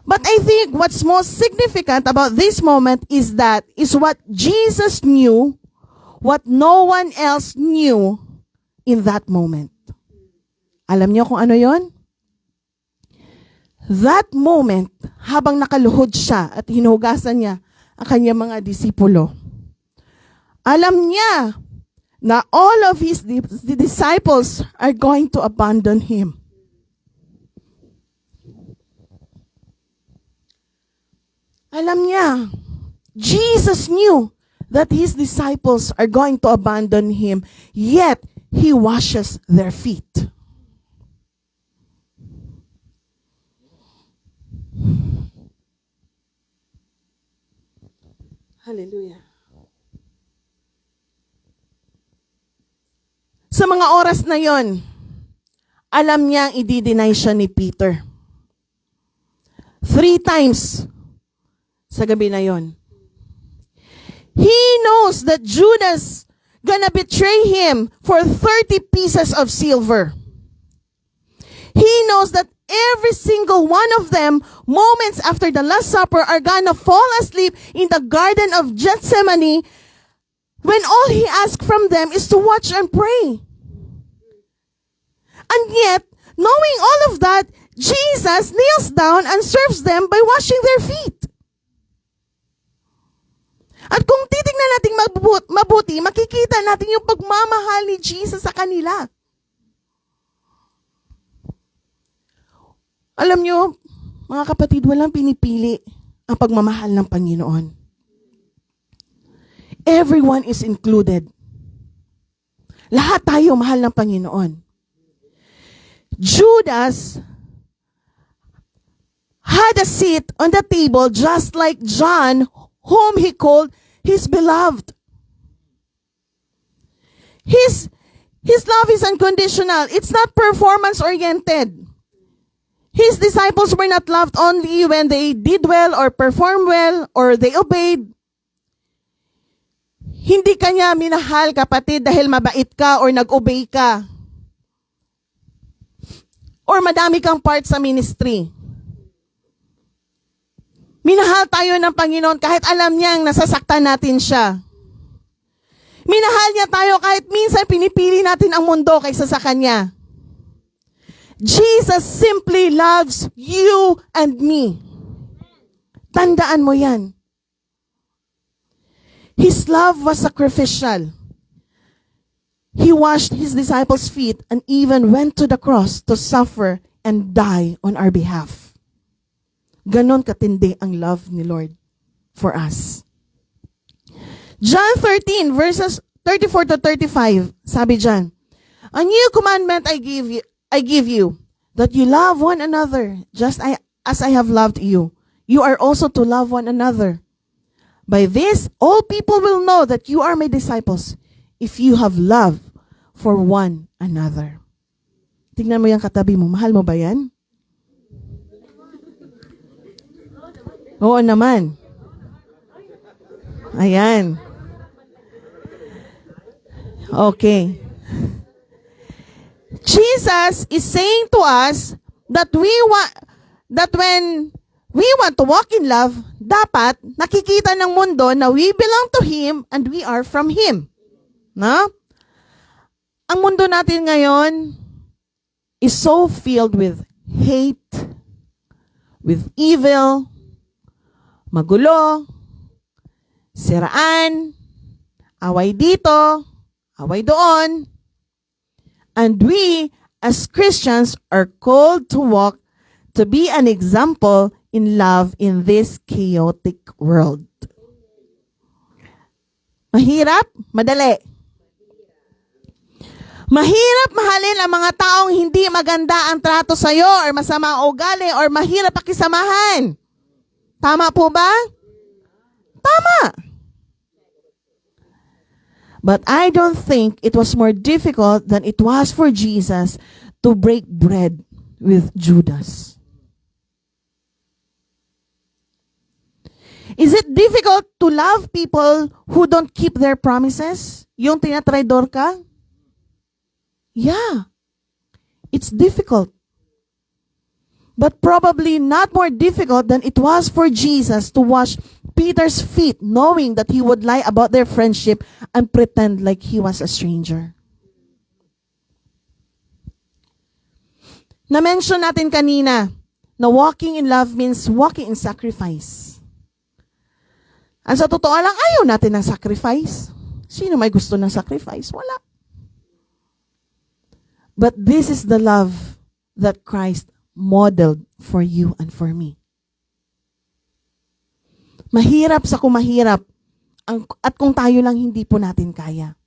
But I think what's most significant about this moment is what Jesus knew, what no one else knew in that moment. Alam niyo kung ano yon? That moment, habang nakaluhod siya at hinugasan niya ang kanyang mga disipulo, alam niya na all of the disciples are going to abandon Him. Alam niya, Jesus knew that His disciples are going to abandon Him, yet He washes their feet. Hallelujah. Sa mga oras na yon, alam niyang i-deny siya ni Peter. 3 times sa gabi na yon. He knows that Judas gonna betray him for 30 pieces of silver. He knows that every single one of them, moments after the Last Supper, are gonna fall asleep in the Garden of Gethsemane when all he asks from them is to watch and pray. And yet, knowing all of that, Jesus kneels down and serves them by washing their feet. At kung titignan natin mabuti, makikita natin yung pagmamahal ni Jesus sa kanila. Alam nyo, mga kapatid, walang pinipili ang pagmamahal ng Panginoon. Everyone is included. Lahat tayo mahal ng Panginoon. Judas had a seat on the table just like John, whom he called his beloved. His love is unconditional. It's not performance-oriented. His disciples were not loved only when they did well or performed well or they obeyed. Hindi kanya minahal, kapatid, dahil mabait ka or nag-obey ka. Or madami kang part sa ministry. Minahal tayo ng Panginoon kahit alam niyang nasasaktan natin siya. Minahal niya tayo kahit minsan pinipili natin ang mundo kaysa sa Kanya. Jesus simply loves you and me. Tandaan mo yan. His love was sacrificial. He washed his disciples' feet and even went to the cross to suffer and die on our behalf. Ganon katindi ang love ni Lord for us. John 13 verses 34 to 35, sabi dyan, "A new commandment I give you, that you love one another, just as I have loved you. You are also to love one another. By this, all people will know that you are my disciples, if you have love for one another." Tingnan mo yung katabi mo. Mahal mo ba yan? Oo naman. Ayan. Okay. Jesus is saying to us that when we want to walk in love, dapat nakikita ng mundo na we belong to Him and we are from Him. No? Ang mundo natin ngayon is so filled with hate, with evil, magulo, siraan, away dito, away doon. And we, as Christians, are called to walk, to be an example in love in this chaotic world. Mahirap? Madali. Mahirap mahalin ang mga taong hindi maganda ang trato sa'yo or masama ang ugali or mahirap pakisamahan. Tama po ba? Tama. But I don't think it was more difficult than it was for Jesus to break bread with Judas. Is it difficult to love people who don't keep their promises? Yung tinatraidor ka? Yeah. It's difficult. But probably not more difficult than it was for Jesus to wash Peter's feet, knowing that he would lie about their friendship and pretend like he was a stranger. Na-mention natin kanina na walking in love means walking in sacrifice. Ang sa totoo lang, ayaw natin ng sacrifice. Sino may gusto ng sacrifice? Wala. But this is the love that Christ modeled for you and for me. Mahirap sa kumahirap at kung tayo lang hindi po natin kaya.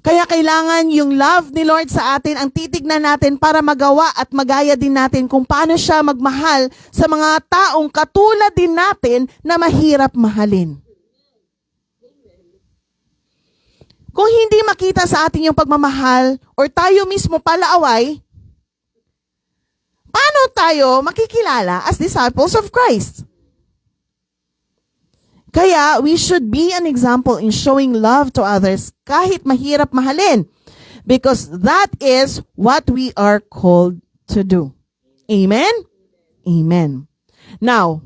Kaya kailangan yung love ni Lord sa atin ang titignan natin para magawa at magaya din natin kung paano siya magmahal sa mga taong katulad din natin na mahirap mahalin. Kung hindi makita sa atin yung pagmamahal or tayo mismo palaaway, paano tayo makikilala as disciples of Christ? Kaya, we should be an example in showing love to others kahit mahirap mahalin. Because that is what we are called to do. Amen? Amen. Now,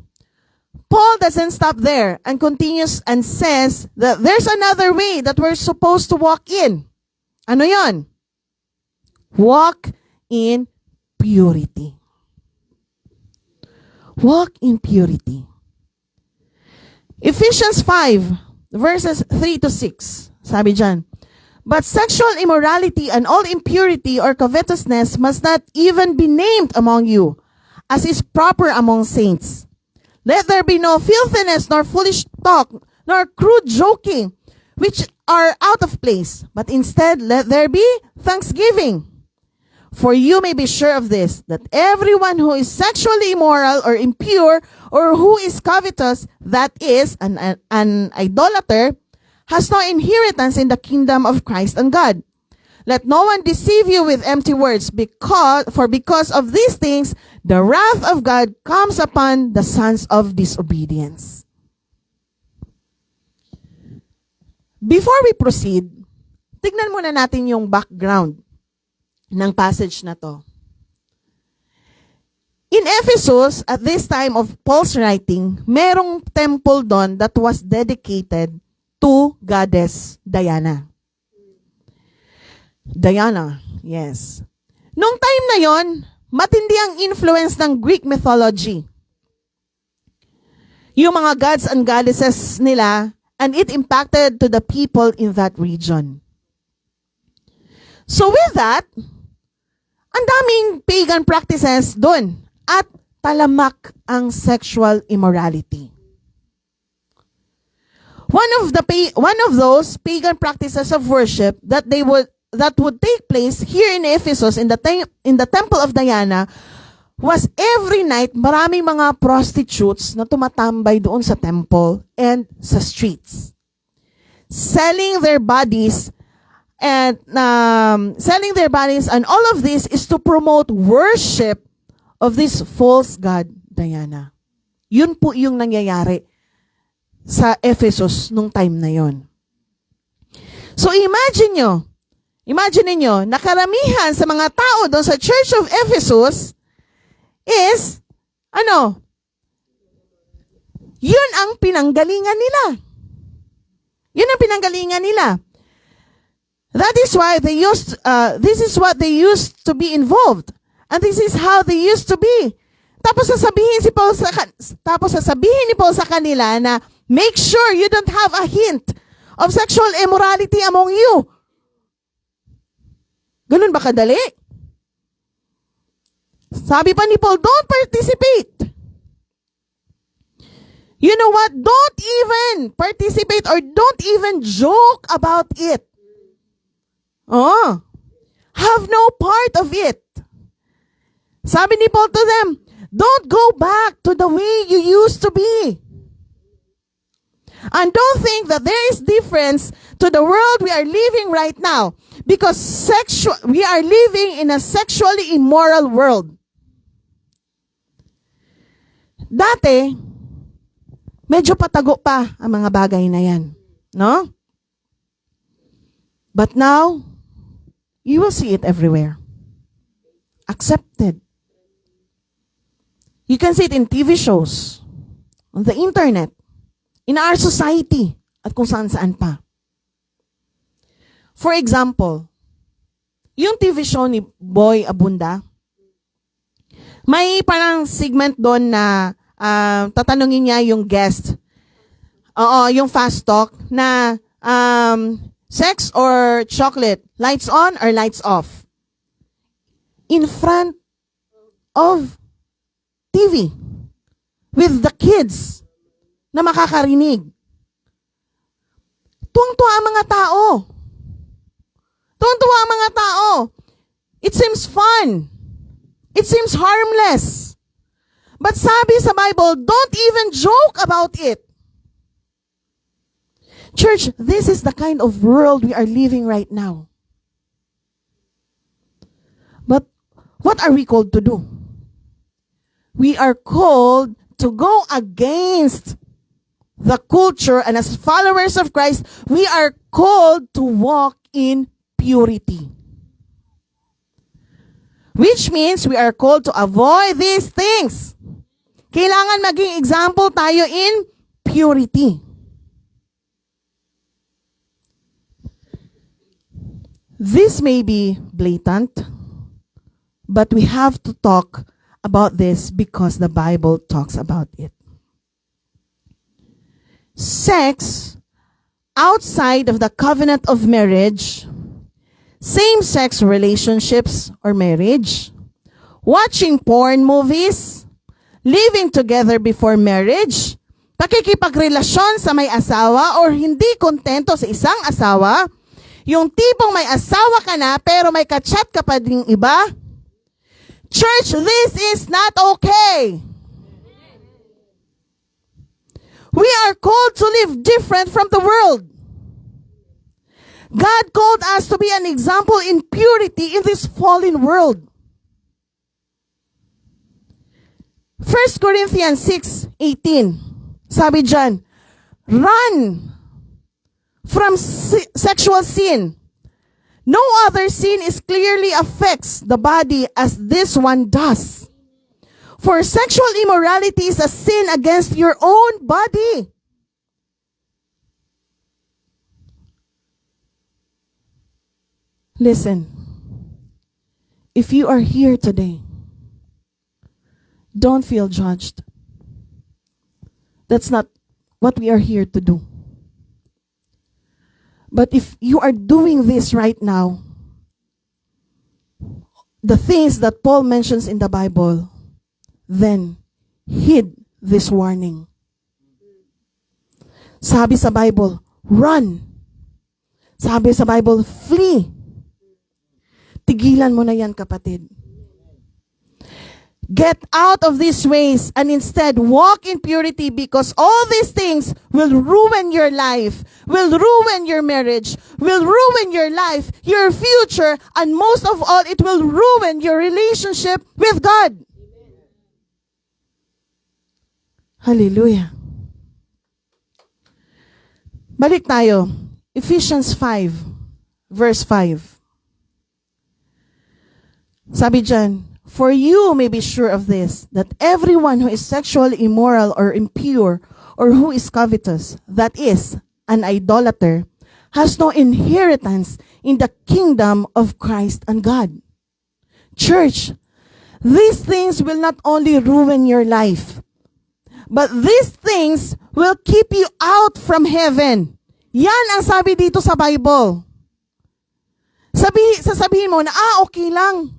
Paul doesn't stop there and continues and says that there's another way that we're supposed to walk in. Ano yon? Walk in purity. Walk in purity. Ephesians 5, verses 3 to 6. Sabi dyan, but sexual immorality and all impurity or covetousness must not even be named among you, as is proper among saints. Let there be no filthiness, nor foolish talk, nor crude joking, which are out of place, but instead let there be thanksgiving. For you may be sure of this, that everyone who is sexually immoral or impure, or who is covetous, that is, an idolater, has no inheritance in the kingdom of Christ and God. Let no one deceive you with empty words, because of these things, the wrath of God comes upon the sons of disobedience. Before we proceed, tignan muna natin yung background ng passage na to. In Ephesus, at this time of Paul's writing, merong temple doon that was dedicated to goddess Diana. Diana, yes. Nung time na yon, matindi ang influence ng Greek mythology. Yung mga gods and goddesses nila, and it impacted to the people in that region. So with that, ang daming pagan practices doon at talamak ang sexual immorality. One of those pagan practices of worship that would take place here in Ephesus in the temple of Diana was every night maraming mga prostitutes na tumatambay doon sa temple and sa streets, selling their bodies. And all of this is to promote worship of this false god Diana. Yun po yung nangyayari sa Ephesus nung time na yon. So imagine niyo, nakaramihan sa mga tao doon sa Church of Ephesus is, yun ang pinanggalingan nila. Yun ang pinanggalingan nila. That is why this is what they used to be involved. And this is how they used to be. Tapos sasabihin ni Paul sa kanila na make sure you don't have a hint of sexual immorality among you. Ganun ba kadali? Sabi pa ni Paul, don't participate. You know what? Don't even participate or don't even joke about it. Have no part of it. Sabi ni Paul to them, don't go back to the way you used to be. And don't think that there is difference to the world we are living right now. Because we are living in a sexually immoral world. Dati, medyo patago pa ang mga bagay na yan. No? But now, you will see it everywhere. Accepted. You can see it in TV shows, on the internet, in our society, at kung saan-saan pa. For example, yung TV show ni Boy Abunda, may parang segment doon na tatanungin niya yung guest. Yung fast talk na sex or chocolate, lights on or lights off? In front of TV with the kids na makakarinig. Tuwang-tuwa ang mga tao. Tuwang-tuwa ang mga tao. It seems fun. It seems harmless. But sabi sa Bible, don't even joke about it. Church, this is the kind of world we are living right now. But what are we called to do? We are called to go against the culture, and as followers of Christ, we are called to walk in purity. Which means we are called to avoid these things. Kailangan maging example tayo in purity. This may be blatant, but we have to talk about this because the Bible talks about it. Sex outside of the covenant of marriage, same-sex relationships or marriage, watching porn movies, living together before marriage, pakikipagrelasyon sa may asawa or hindi kontento sa isang asawa, yung tipong may asawa ka na pero may kachat ka pa ding iba. Church, this is not okay. We are called to live different from the world. God called us to be an example in purity in this fallen world. 1 Corinthians 6:18. Sabi dyan, run from sexual sin. No other sin is clearly affects the body as this one does. For sexual immorality is a sin against your own body. Listen, if you are here today, don't feel judged. That's not what we are here to do. But if you are doing this right now, the things that Paul mentions in the Bible, then heed this warning. Sabi sa Bible, run. Sabi sa Bible, flee. Tigilan mo na yan, kapatid. Get out of these ways and instead walk in purity, because all these things will ruin your life, will ruin your marriage, will ruin your life, your future, and most of all, it will ruin your relationship with God. Hallelujah. Balik tayo. Ephesians 5, verse 5. Sabi dyan, for you may be sure of this, that everyone who is sexually immoral or impure, or who is covetous, that is, an idolater, has no inheritance in the kingdom of Christ and God. Church, these things will not only ruin your life, but these things will keep you out from heaven. Yan ang sabi dito sa Bible. Sasabihin mo na, okay lang.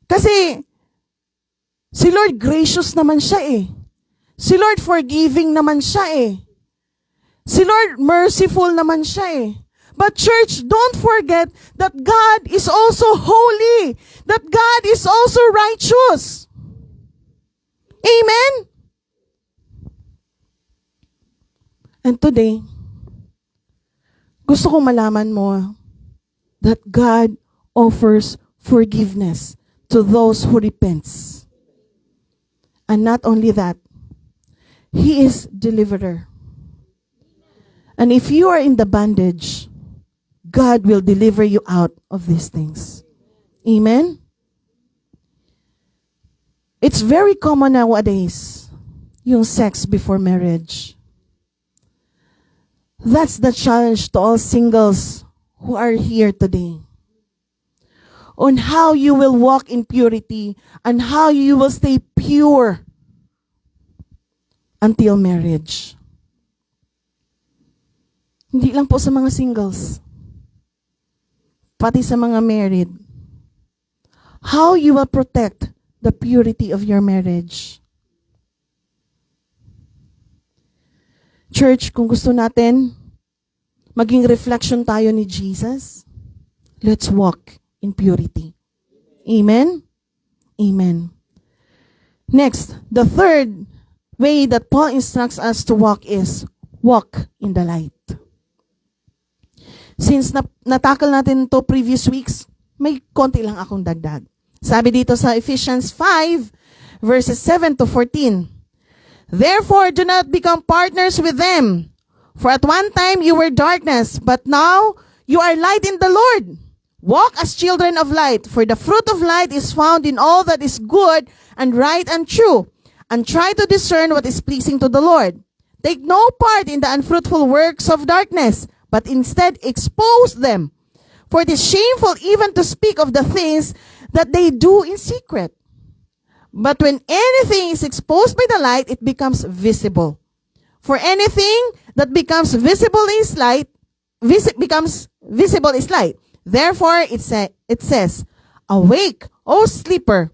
Kasi, si Lord gracious naman siya eh. Si Lord forgiving naman siya eh. Si Lord merciful naman siya eh. But church, don't forget that God is also holy. That God is also righteous. Amen? And today, gusto kong malaman mo that God offers forgiveness to those who repents. And not only that, He is deliverer. And if you are in the bondage, God will deliver you out of these things. Amen? It's very common nowadays, yung sex before marriage. That's the challenge to all singles who are here today. On how you will walk in purity and how you will stay pure until marriage. Hindi lang po sa mga singles, pati sa mga married. How you will protect the purity of your marriage. Church, kung gusto natin maging reflection tayo ni Jesus, let's walk in purity. Amen? Amen. Next, the third way that Paul instructs us to walk is walk in the light. Since natakal natin to previous weeks, may konti lang akong dagdag. Sabi dito sa Ephesians 5, verses 7 to 14, Therefore, do not become partners with them. For at one time you were darkness, but now you are light in the Lord. Walk as children of light, for the fruit of light is found in all that is good and right and true, and try to discern what is pleasing to the Lord. Take no part in the unfruitful works of darkness, but instead expose them. For it is shameful even to speak of the things that they do in secret. But when anything is exposed by the light, it becomes visible. For anything that becomes visible is light, becomes visible is light. Therefore, it says, awake, O sleeper,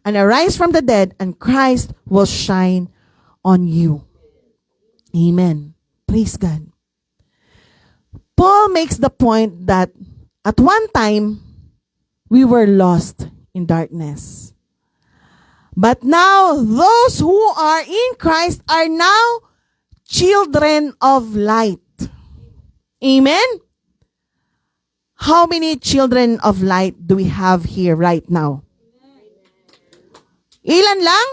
and arise from the dead, and Christ will shine on you. Amen. Praise God. Paul makes the point that at one time, we were lost in darkness. But now, those who are in Christ are now children of light. Amen? How many children of light do we have here right now? Ilan lang?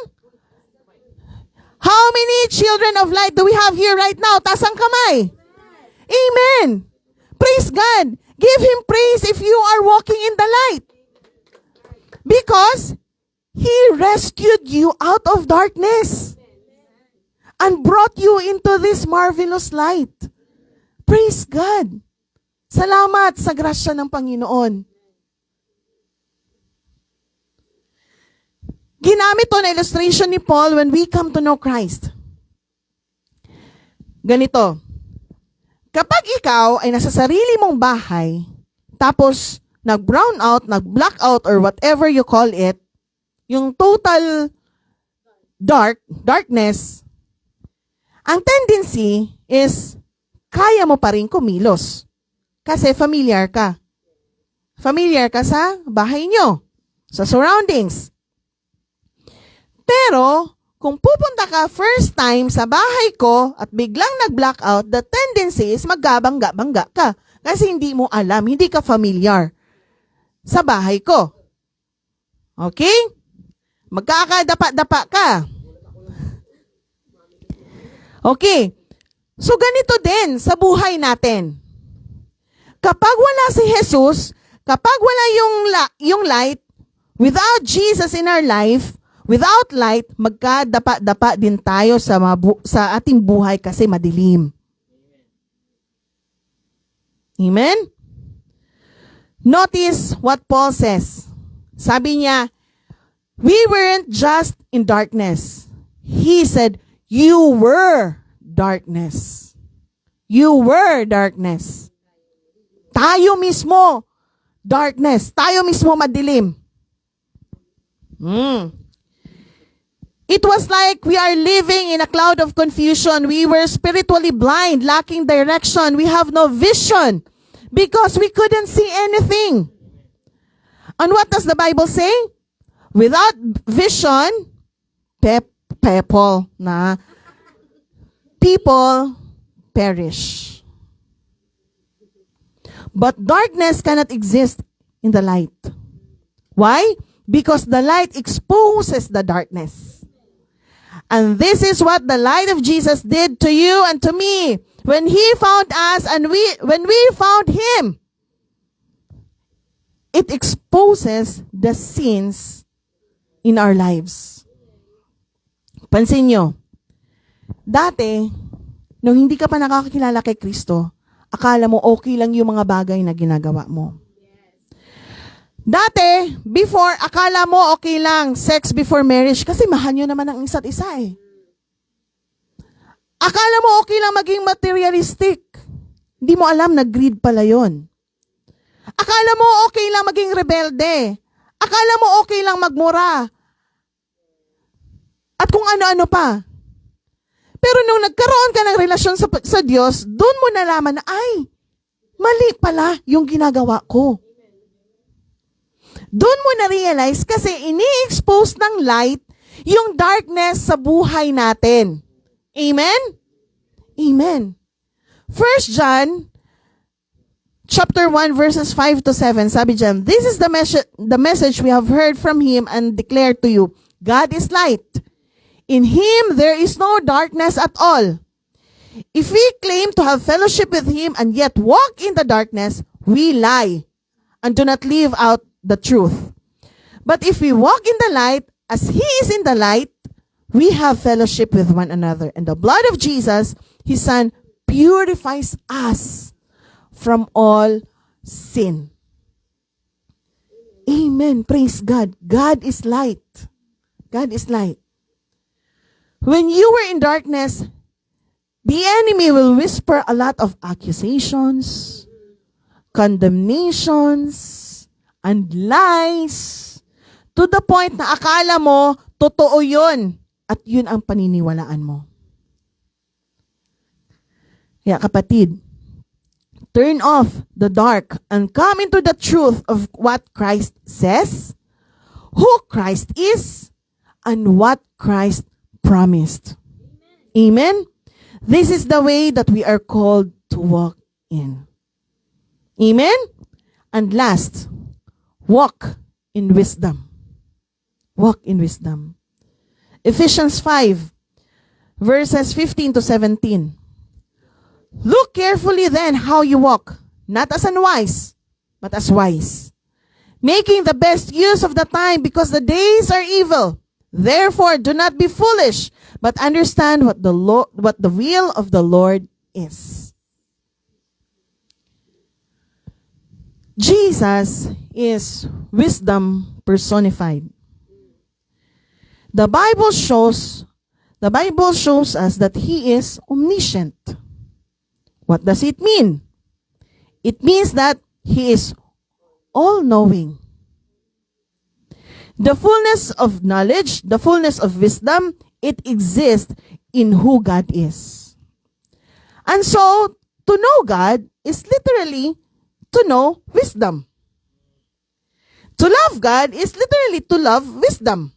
How many children of light do we have here right now? Taas ang kamay. Amen. Praise God. Give Him praise if you are walking in the light. Because He rescued you out of darkness and brought you into this marvelous light. Praise God. Salamat sa grasya ng Panginoon. Ginamit to na illustration ni Paul when we come to know Christ. Ganito. Kapag ikaw ay nasa sarili mong bahay, tapos nag-brown out, nag-black out, or whatever you call it, yung total darkness, ang tendency is kaya mo pa rin kumilos. Kasi familiar ka. Familiar ka sa bahay nyo, sa surroundings. Pero, kung pupunta ka first time sa bahay ko at biglang nag-blackout, the tendency is maggabangga-bangga ka. Kasi hindi mo alam, hindi ka familiar sa bahay ko. Okay? Magkakadapa-dapa ka. Okay. So, ganito din sa buhay natin. Kapag wala si Jesus, kapag wala yung light, without Jesus in our life, without light, magkadapa-dapa din tayo sa ating buhay kasi madilim. Amen? Notice what Paul says. Sabi niya, we weren't just in darkness. He said, you were darkness. You were darkness. Tayo mismo, darkness. Tayo mismo madilim. It was like we are living in a cloud of confusion. We were spiritually blind, lacking direction. We have no vision because we couldn't see anything. And what does the Bible say? Without vision, people perish. But darkness cannot exist in the light. Why? Because the light exposes the darkness. And this is what the light of Jesus did to you and to me. When He found us and when we found Him, it exposes the sins in our lives. Pansin nyo, dati, nung hindi ka pa nakakakilala kay Kristo, akala mo okay lang yung mga bagay na ginagawa mo. Dati, before, akala mo okay lang, sex before marriage, kasi mahal nyo naman ang isa't isa eh. Akala mo okay lang maging materialistic. Hindi mo alam na greed pala yon. Akala mo okay lang maging rebelde. Akala mo okay lang magmura. At kung ano-ano pa. Pero nung nagkaroon ka ng relasyon sa Diyos, doon mo nalaman na, ay, mali pala yung ginagawa ko. Doon mo na-realize kasi ini-expose ng light yung darkness sa buhay natin. Amen? Amen. 1 John chapter 1 verses 5 to 7, sabi dyan, this is the message we have heard from Him and declared to you. God is light. In Him, there is no darkness at all. If we claim to have fellowship with Him and yet walk in the darkness, we lie and do not live out the truth. But if we walk in the light, as He is in the light, we have fellowship with one another. And the blood of Jesus, His Son, purifies us from all sin. Amen. Praise God. God is light. God is light. When you were in darkness, the enemy will whisper a lot of accusations, condemnations, and lies to the point na akala mo, totoo yun. At yun ang paniniwalaan mo. Kaya kapatid, turn off the dark and come into the truth of what Christ says, who Christ is, and what Christ promised. Amen? This is the way that we are called to walk in. Amen? And last, walk in wisdom. Walk in wisdom. Ephesians 5, verses 15 to 17. Look carefully then how you walk, not as unwise, but as wise, making the best use of the time because the days are evil. Therefore, do not be foolish, but understand what the will of the Lord is. Jesus is wisdom personified. The Bible shows us that He is omniscient. What does it mean? It means that He is all-knowing. The fullness of knowledge, the fullness of wisdom, it exists in who God is. And so, to know God is literally to know wisdom. To love God is literally to love wisdom.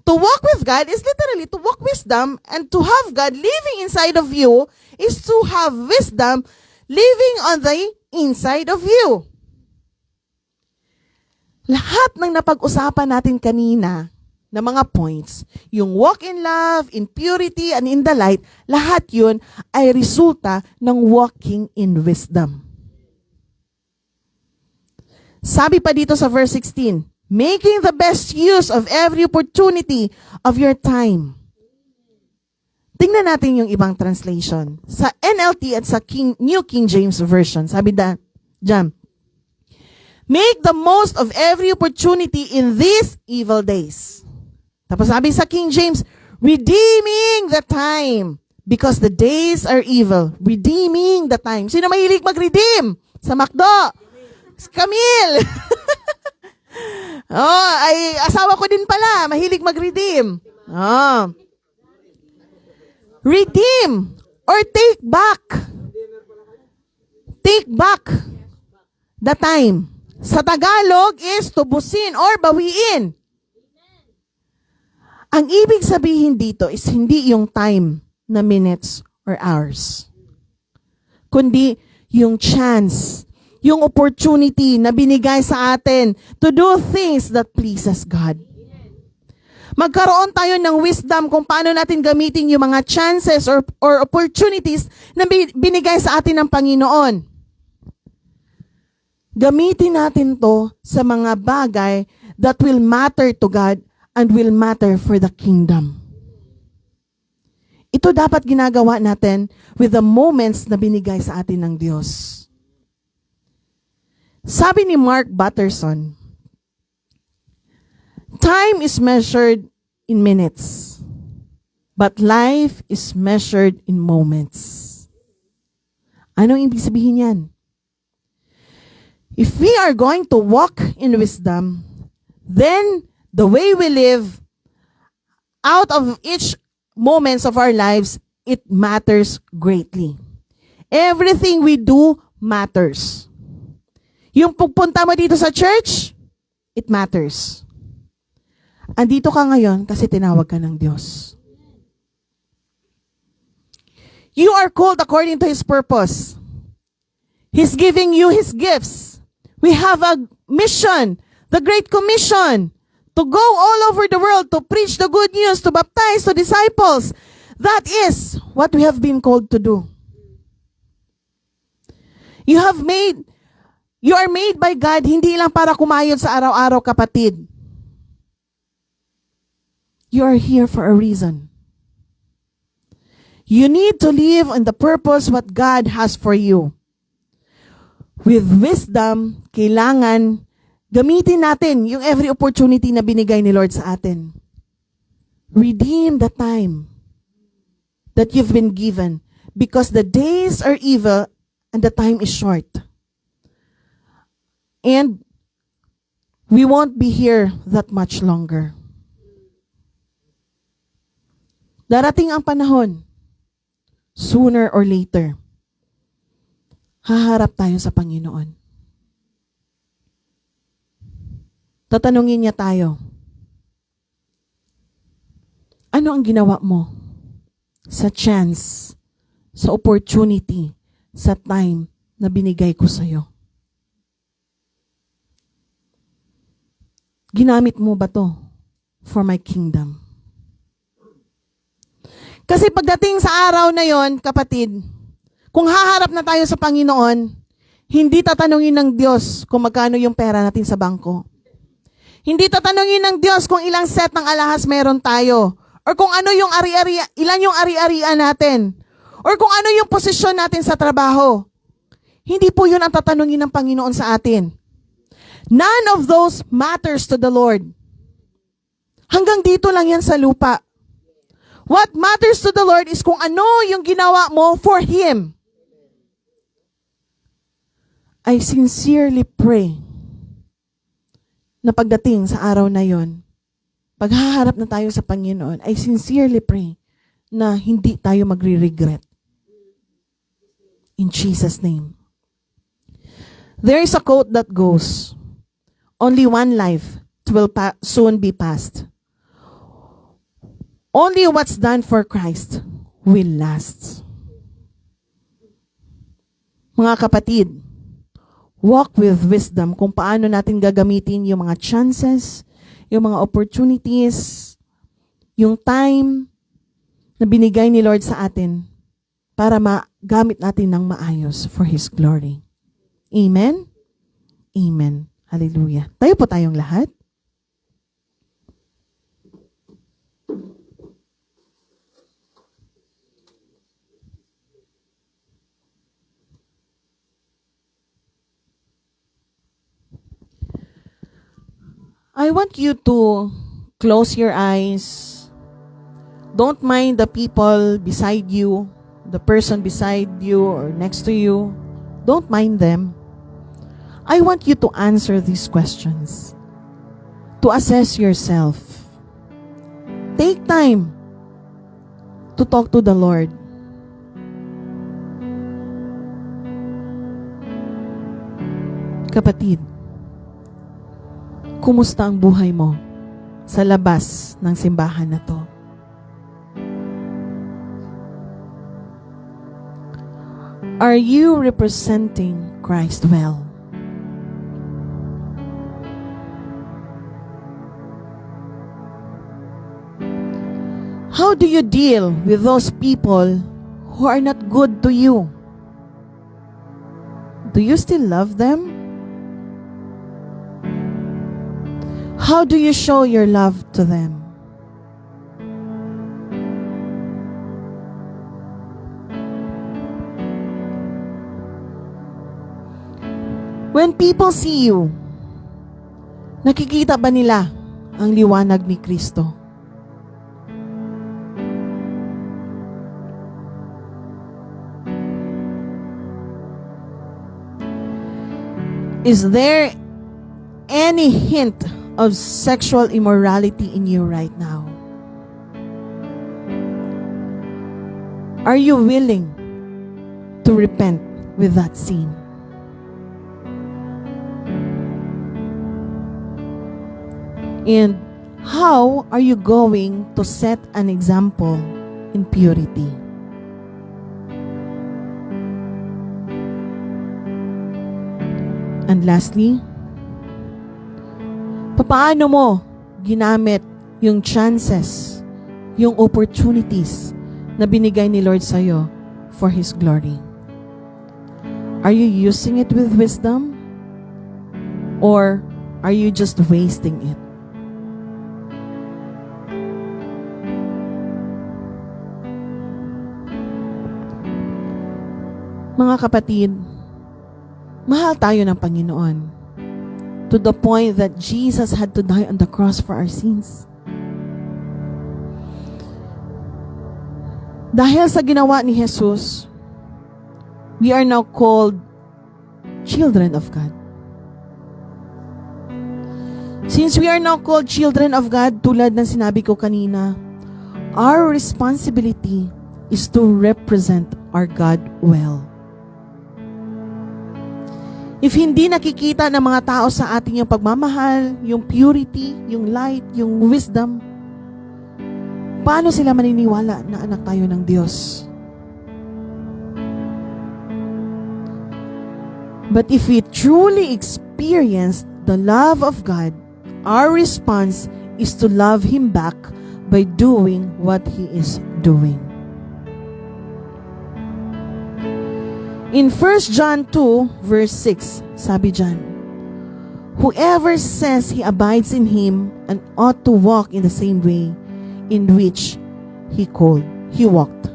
To walk with God is literally to walk wisdom, and to have God living inside of you is to have wisdom living on the inside of you. Lahat ng napag-usapan natin kanina na mga points, yung walk in love, in purity, and in the light, lahat yun ay resulta ng walking in wisdom. Sabi pa dito sa verse 16, making the best use of every opportunity of your time. Tingnan natin yung ibang translation. Sa NLT at sa New King James Version, sabi dyan, make the most of every opportunity in these evil days. Tapos sabi sa King James, redeeming the time because the days are evil. Redeeming the time. Sino mahilig mag-redeem? Sa McDo? Camille! Oh, ay asawa ko din pala, mahilig mag-redeem. Oh. Redeem or take back. Take back the time. Sa Tagalog is tubusin or bawiin. Ang ibig sabihin dito is hindi yung time na minutes or hours, kundi yung chance, yung opportunity na binigay sa atin to do things that pleases God. Magkaroon tayo ng wisdom kung paano natin gamitin yung mga chances or opportunities na binigay sa atin ng Panginoon. Gamitin natin to sa mga bagay that will matter to God and will matter for the kingdom. Ito dapat ginagawa natin with the moments na binigay sa atin ng Diyos. Sabi ni Mark Batterson, time is measured in minutes, but life is measured in moments. Anong ibig sabihin yan? If we are going to walk in wisdom, then the way we live out of each moments of our lives, it matters greatly. Everything we do matters. Yung pagpunta mo dito sa church, it matters. Andito ka ngayon kasi tinawag ka ng Diyos. You are called according to His purpose. He's giving you His gifts. We have a mission, the Great Commission, to go all over the world, to preach the good news, to baptize, to disciples. That is what we have been called to do. You are made by God, hindi lang para kumayod sa araw-araw, kapatid. You are here for a reason. You need to live on the purpose what God has for you. With wisdom, kailangan gamitin natin yung every opportunity na binigay ni Lord sa atin. Redeem the time that you've been given, because the days are evil and the time is short. And we won't be here that much longer. Darating ang panahon, sooner or later, haharap tayo sa Panginoon. Tatanungin niya tayo, ano ang ginawa mo sa chance, sa opportunity, sa time na binigay ko sa iyo? Ginamit mo ba to for my kingdom? Kasi pagdating sa araw na yon, kapatid, kung haharap na tayo sa Panginoon, hindi tatanungin ng Diyos kung magkano yung pera natin sa bangko. Hindi tatanungin ng Diyos kung ilang set ng alahas meron tayo, or kung ano yung ilan yung ari-arian natin, or kung ano yung posisyon natin sa trabaho. Hindi po yun ang tatanungin ng Panginoon sa atin. None of those matters to the Lord. Hanggang dito lang yan sa lupa. What matters to the Lord is kung ano yung ginawa mo for Him. I sincerely pray na pagdating sa araw na yon, paghaharap na tayo sa Panginoon, I sincerely pray na hindi tayo magre-regret. In Jesus' name. There is a quote that goes, only one life will soon be passed. Only what's done for Christ will last. Mga kapatid, walk with wisdom kung paano natin gagamitin yung mga chances, yung mga opportunities, yung time na binigay ni Lord sa atin para magamit natin ng maayos for His glory. Amen? Amen. Hallelujah. Tayo po tayong lahat. I want you to close your eyes. Don't mind the people beside you, the person beside you or next to you. Don't mind them. I want you to answer these questions, to assess yourself. Take time to talk to the Lord. Kapatid, kumusta ang buhay mo sa labas ng simbahan na to? Are you representing Christ well? How do you deal with those people who are not good to you? Do you still love them? How do you show your love to them? When people see you, nakikita ba nila ang liwanag ni Kristo? Is there any hint of sexual immorality in you right now? Are you willing to repent with that sin? And how are you going to set an example in purity? And lastly, paano mo ginamit yung chances, yung opportunities na binigay ni Lord sa'yo for His glory? Are you using it with wisdom? Or are you just wasting it? Mga kapatid, mahal tayo ng Panginoon to the point that Jesus had to die on the cross for our sins. Dahil sa ginawa ni Jesus, we are now called children of God. Since we are now called children of God, tulad ng sinabi ko kanina, our responsibility is to represent our God well. If hindi nakikita ng mga tao sa atin yung pagmamahal, yung purity, yung light, yung wisdom, paano sila maniniwala na anak tayo ng Diyos? But if we truly experience the love of God, our response is to love Him back by doing what He is doing. In 1 John 2, verse 6, sabi dyan, whoever says he abides in Him and ought to walk in the same way in which He walked.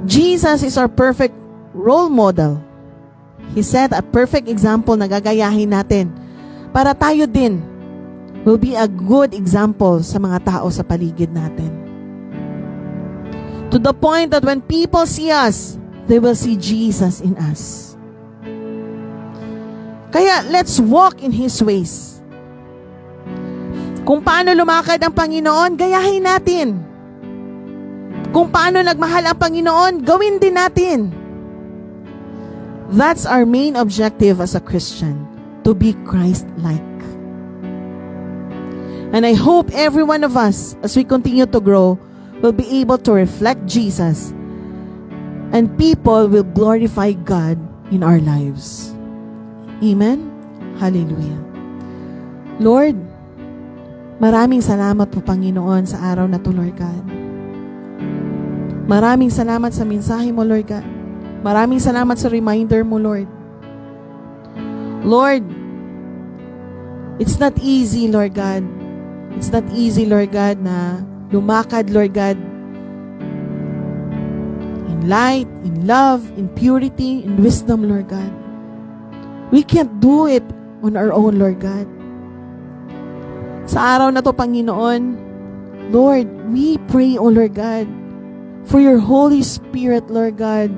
Jesus is our perfect role model. He set a perfect example na gagayahin natin para tayo din will be a good example sa mga tao sa paligid natin. To the point that when people see us, they will see Jesus in us. Kaya let's walk in His ways. Kung paano lumakad ang Panginoon, gayahin natin. Kung paano nagmahal ang Panginoon, gawin din natin. That's our main objective as a Christian, to be Christ-like. And I hope every one of us, as we continue to grow, will be able to reflect Jesus, and people will glorify God in our lives. Amen? Hallelujah. Lord, maraming salamat po, Panginoon, sa araw na to, Lord God. Maraming salamat sa mensahe mo, Lord God. Maraming salamat sa reminder mo, Lord. Lord, it's not easy, Lord God. It's not easy, Lord God, na lumakad, Lord God, in light, in love, in purity, in wisdom, Lord God. We can't do it on our own, Lord God. Sa araw na to, Panginoon, Lord, we pray, O Lord God, for your Holy Spirit, Lord God,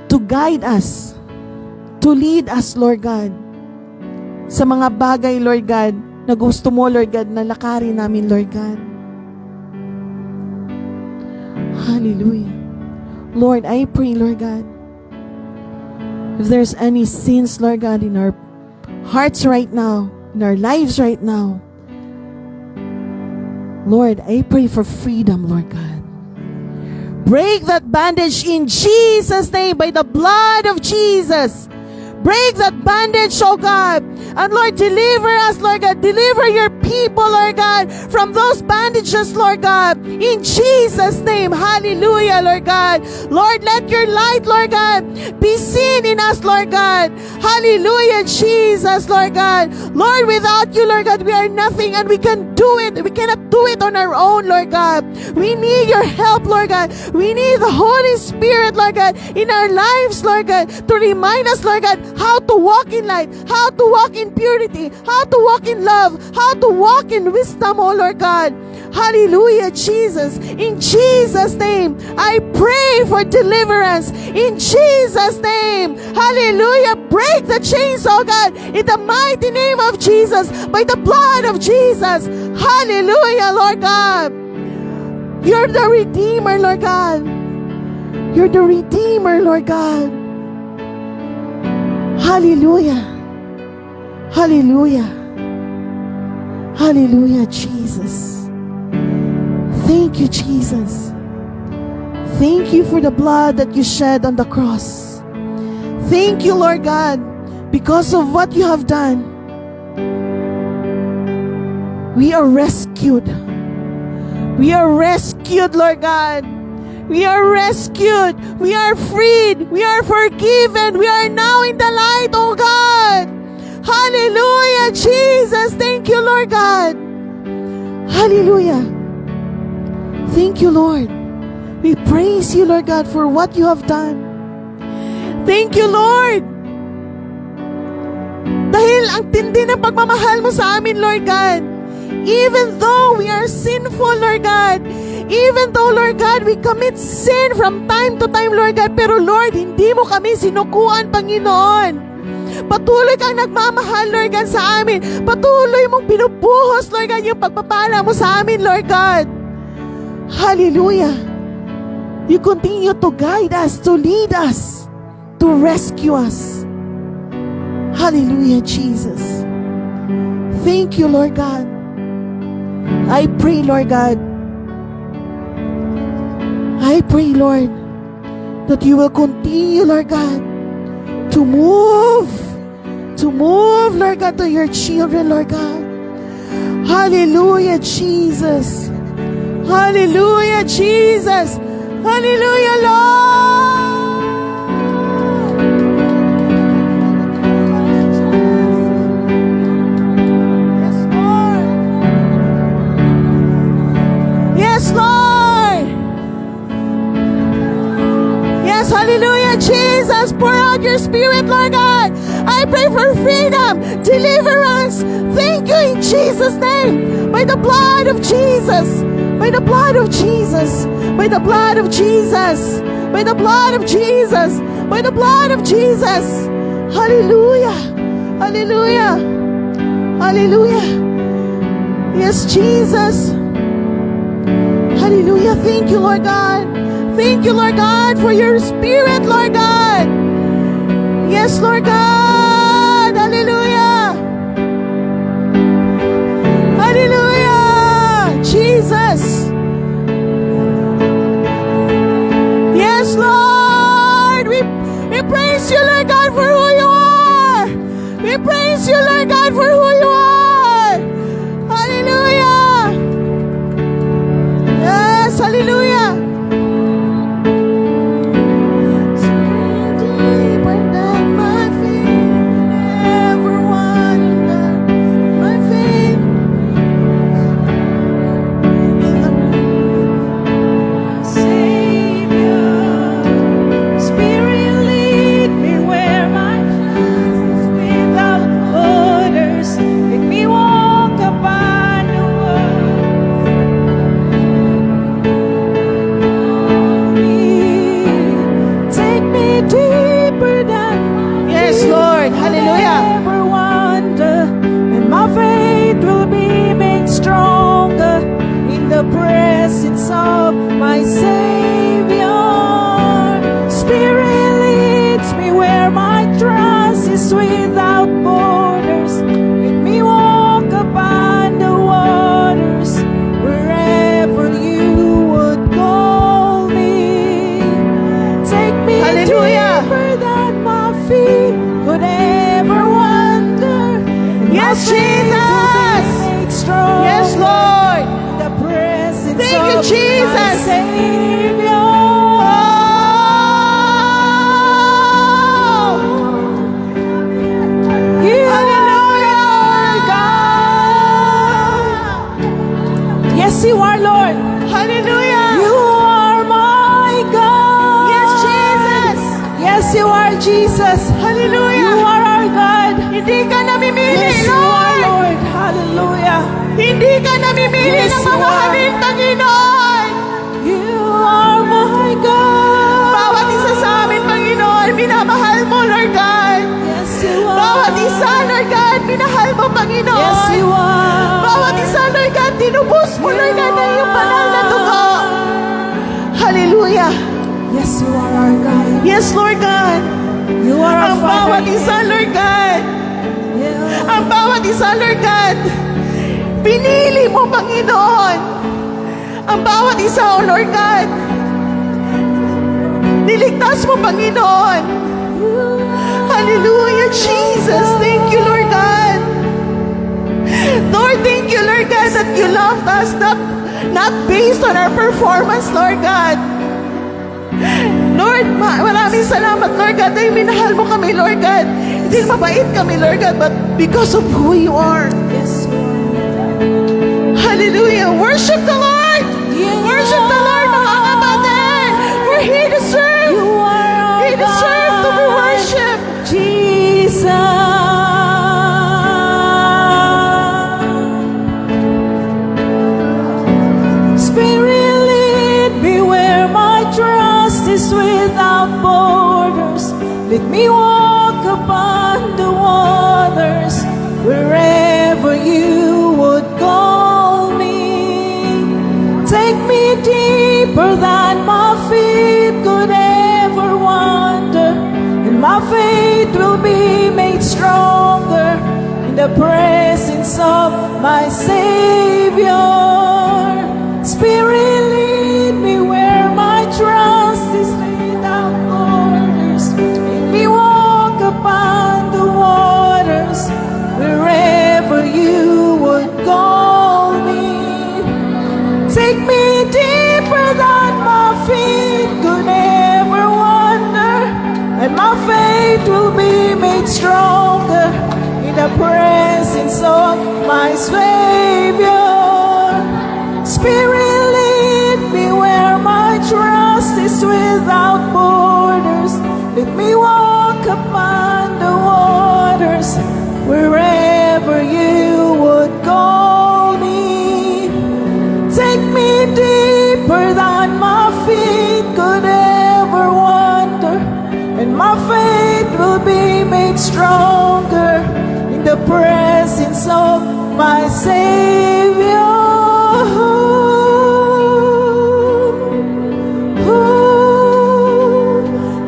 to guide us, to lead us, Lord God, sa mga bagay, Lord God, na gusto mo, Lord God, na lakarin namin, Lord God. Hallelujah. Lord, I pray, Lord God, if there's any sins, Lord God, in our hearts right now, in our lives right now, Lord, I pray for freedom, Lord God. Break that bandage in Jesus' name by the blood of Jesus. Break that bandage, oh God. And Lord, deliver us, Lord God. Deliver your people, Lord God, from those bandages, Lord God. In Jesus' name. Hallelujah, Lord God. Lord, let your light, Lord God, be seen in us, Lord God. Hallelujah, Jesus, Lord God. Lord, without you, Lord God, we are nothing and we can do it. We cannot do it on our own, Lord God. We need your help, Lord God. We need the Holy Spirit, Lord God, in our lives, Lord God, to remind us, Lord God, how to walk in light, how to walk in purity, how to walk in love, how to walk in wisdom, oh Lord God. Hallelujah, Jesus. In Jesus' name, I pray for deliverance. In Jesus' name, hallelujah. Break the chains, oh God, in the mighty name of Jesus, by the blood of Jesus. Hallelujah, Lord God. You're the Redeemer, Lord God. You're the Redeemer, Lord God. Hallelujah. Hallelujah. Hallelujah, Jesus. Thank you, Jesus. Thank you for the blood that you shed on the cross. Thank you, Lord God, because of what you have done. We are rescued. We are rescued, Lord God. We are rescued. We are freed. We are forgiven. We are now in the light, oh God. Hallelujah, Jesus. Thank you, Lord God. Hallelujah. Thank you, Lord. We praise you, Lord God, for what you have done. Thank you, Lord. Dahil ang tindi ng pagmamahal mo sa amin, Lord God. Even though we are sinful, Lord God. Even though, Lord God, we commit sin from time to time, Lord God. Pero Lord, hindi mo kami sinukuan, Panginoon. Patuloy kang nagmamahal, Lord God, sa amin. Patuloy mong pinubuhos, Lord God, yung pagpapala mo sa amin, Lord God. Hallelujah. You continue to guide us, to lead us, to rescue us. Hallelujah, Jesus. Thank you, Lord God. I pray, Lord God. I pray, Lord, that you will continue, Lord God, to move, Lord God, to your children, Lord God. Hallelujah, Jesus. Hallelujah, Jesus. Hallelujah, Lord. Yes, Lord. Yes, Lord. Yes, hallelujah, Jesus. Pour out your spirit, Lord God. I pray for freedom, deliverance. Thank you in Jesus' name. By the blood of Jesus. By the blood of Jesus. By the blood of Jesus. By the blood of Jesus. By the blood of Jesus. Hallelujah. Hallelujah. Hallelujah. Yes, Jesus. Hallelujah. Thank you, Lord God. Thank you, Lord God, for your spirit, Lord God. Yes, Lord God. Hallelujah. Hallelujah. Jesus. Yes, Lord. We praise you, Lord God, for who you are. We praise you, Lord God, for who you are. Hallelujah. Yes, hallelujah. Deeper than my feet ever wonder, my faith in the
Savior, Spirit, lead me where my trust is without borders. Make me walk upon the world. Take me deeper than
Yes, Lord. Hallelujah.
ever wonder, and my faith will be made stronger in the presence of my Savior. Spirit leads me where my trust is without borders. Make me walk upon the waters wherever you would call me. Take me
Hallelujah.
deeper than my feet could ever wander.
Yes, Jesus. Yes, Lord.
The presence
Thank you,
of
Jesus.
my Savior. You are God. Yes, you are, Lord.
Hallelujah.
You are my God.
Yes, Jesus.
Yes, you are Jesus.
Hallelujah.
You are our God.
Hindi ka namimili,
Yes, you are,
Lord.
Lord. Hallelujah.
Hindi ka namimili
Yes,
ng
you are.
mamahalin, Panginoon.
You are my God.
Bawat isa sa amin, Panginoon, minamahal mo, Lord God.
Yes, you are.
Bawat isa, Lord God, minahal mo, Panginoon.
Yes, you are.
Bawat isa, Lord God, tinubos mo, Lord God, na iyong banal na dugo. Hallelujah.
Yes, you are our God.
Yes, Lord God.
You are our
Ang bawat
Father.
isa, Lord God.
Yeah.
Ang bawat isa, Lord God. Pinili mo, Panginoon. Ang bawat isa, oh Lord God. Niligtas mo, Panginoon. Hallelujah, Jesus. Thank you, Lord God. Lord, thank you, Lord God, that you loved us, not based on our performance, Lord God. Lord, maraming salamat, Lord God, dahil minahal mo kami, Lord God. Hindi mabait kami, Lord God, but because of who you are.
Yes,
Hallelujah. Worship the Lord. Worship the Lord, mga kapatid. For He deserves.
You are our
He deserves to be
God,
worshipped.
Jesus. Spirit, lead me where my trust is without borders. Let me walk upon the waters wherever you would call me. Take me deeper than my feet could ever wander, and my faith will be made stronger in the presence of my Savior. Spirit, lead me where my trust is without borders. Let me walk upon the waters wherever you would call me. Take me deeper than my feet could ever wander, and my faith will be made stronger in the presence of my Savior. Spirit, lead me where my trust is without borders. Let me walk upon the waters wherever you would call me. Take me deeper than my feet could ever wander, and my faith will be made stronger in the presence of my Savior.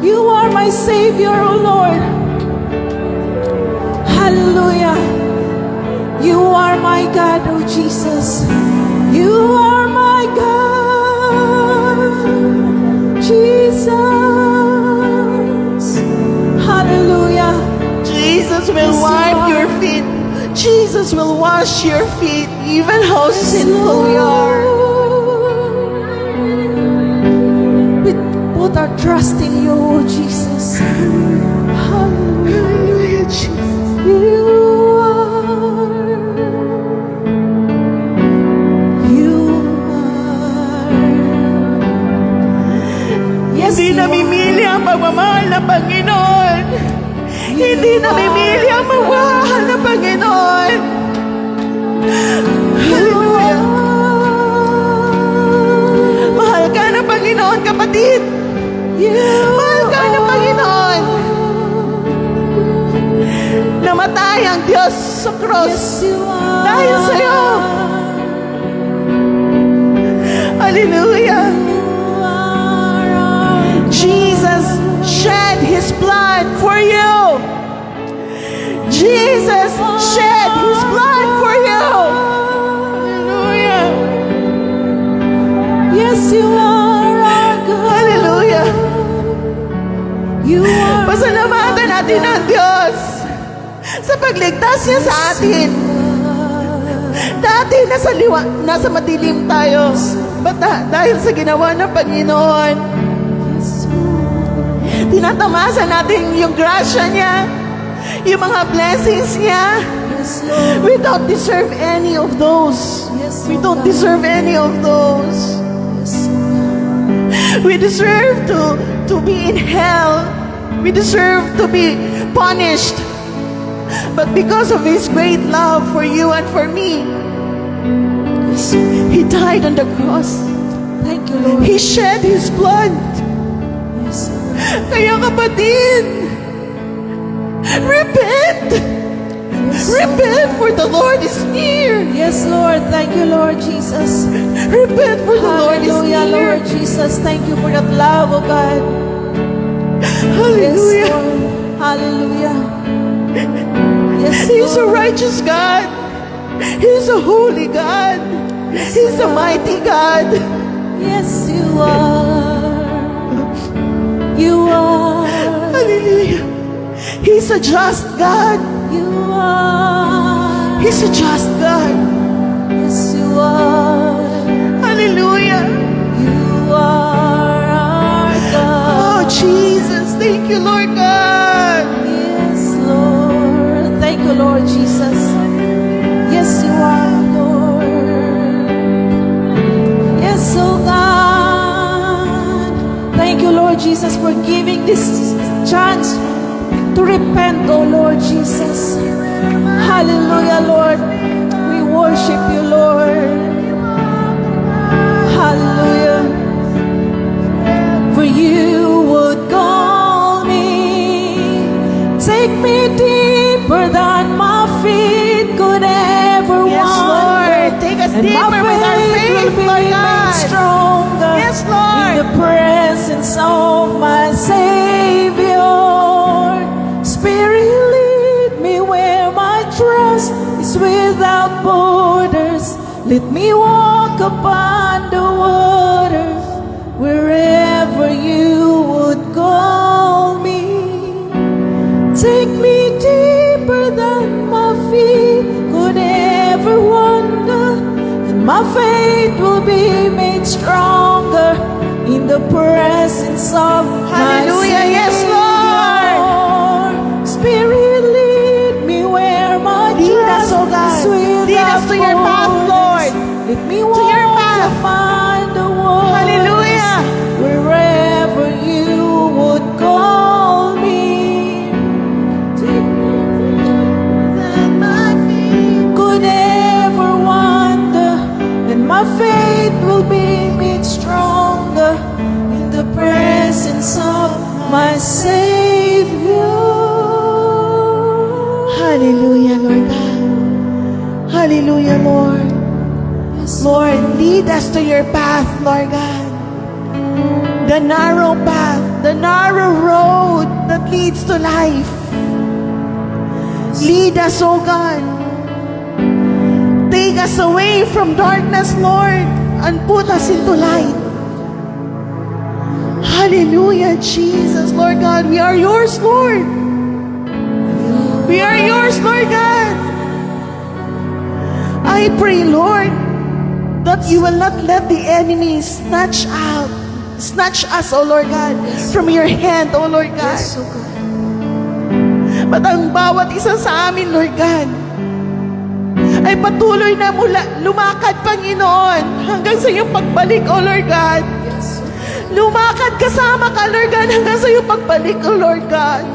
You are my Savior, O Lord. Hallelujah. You are my God, oh Jesus. You are my God, Jesus. Hallelujah.
Jesus will
Yes,
wipe
Lord.
your feet. Jesus will wash your feet, even how sinful we are.
We put our trust in you, oh Jesus. Hallelujah.
Hallelujah, Jesus.
You are. Yes,
Hindi
you
namimili ang pagmamahal ng Panginoon. Hindi namimili ang magmahal ng Panginoon. Hallelujah. Mahal ka ng Panginoon, kapatid. Mahal ka ng Panginoon. Namatay ang Diyos sa cross.
Yes, you are.
Dahil sa'yo. Hallelujah. Jesus shed His blood for you. Jesus shed His blood for you. Hallelujah.
Yes, you are our God.
Hallelujah.
You are.
Pasalamatan natin ang Diyos sa pagligtas niya sa atin. Dati nasa madilim tayo. But dahil sa ginawa ng Panginoon, tinatamasa natin yung grasya niya, yung mga blessings niya.
Yes, Lord.
We don't deserve any of those.
Yes,
We
Lord
don't
God.
deserve any of those.
Yes.
We deserve to be in hell. We deserve to be punished. But because of His great love for you and for me, He died on the cross.
Thank you, Lord.
He shed His blood.
Yes, Lord.
Kaya kapatid, repent! Repent, for the Lord is near.
Yes, Lord. Thank you, Lord Jesus.
Repent, for the Lord is
Hallelujah,
near.
Lord Jesus. Thank you for that love, oh God. Yes,
Hallelujah.
Lord. Hallelujah. Yes,
He's a
Lord.
righteous God. He's a holy God. He's a mighty God.
Yes, you are. You are.
Hallelujah. He's a just God.
You are.
He's a just God.
Yes, you are.
Hallelujah.
You are our
Oh,
God.
Jesus. Thank you, Lord God.
Yes, Lord. Thank you, Lord Jesus. Yes, you are, Lord. Yes, oh God. Thank you, Lord Jesus, for giving this chance to repent, oh Lord Jesus. Hallelujah, Lord. We worship you, Lord. Hallelujah. For you would call me, take me deeper than my feet could ever
Yes,
wander.
Lord. Take us
And my
deeper with our faith,
will be
Lord
made
God.
stronger
Yes, Lord.
in the presence of my Savior. Spirit, lead me where my trust is without borders. Let me walk upon the waters wherever you would call me. Take me deeper than my feet could ever wander, and my faith will be made stronger in the presence of
Hallelujah.
my
Yes,
Savior. Spirit, lead me where my
Lead us,
trust
oh God.
is without
Lead us to your path,
borders.
Lord.
Let me
To
walk
your path.
upon the waters.
Hallelujah.
Wherever you would call me.
Than my feet.
Could ever wander, and my faith will be made stronger in the presence of my Savior.
Hallelujah, Lord God. Hallelujah, Lord. Lord, lead us to your path, Lord God. The narrow path, the narrow road that leads to life. Lead us, oh God. Take us away from darkness, Lord, and put us into light. Hallelujah, Jesus, Lord God. We are yours, Lord. We are yours, Lord God. I pray, Lord, that you will not let the enemy snatch us, oh Lord God, from your hand, oh Lord God.
Yes, oh God.
But ang bawat isa sa amin, Lord God, ay patuloy na lumakad, Panginoon, hanggang sa iyong pagbalik, oh Lord God.
Yes, oh God.
Lumakad kasama ka, Lord God, hanggang sa iyong pagbalik, oh Lord God.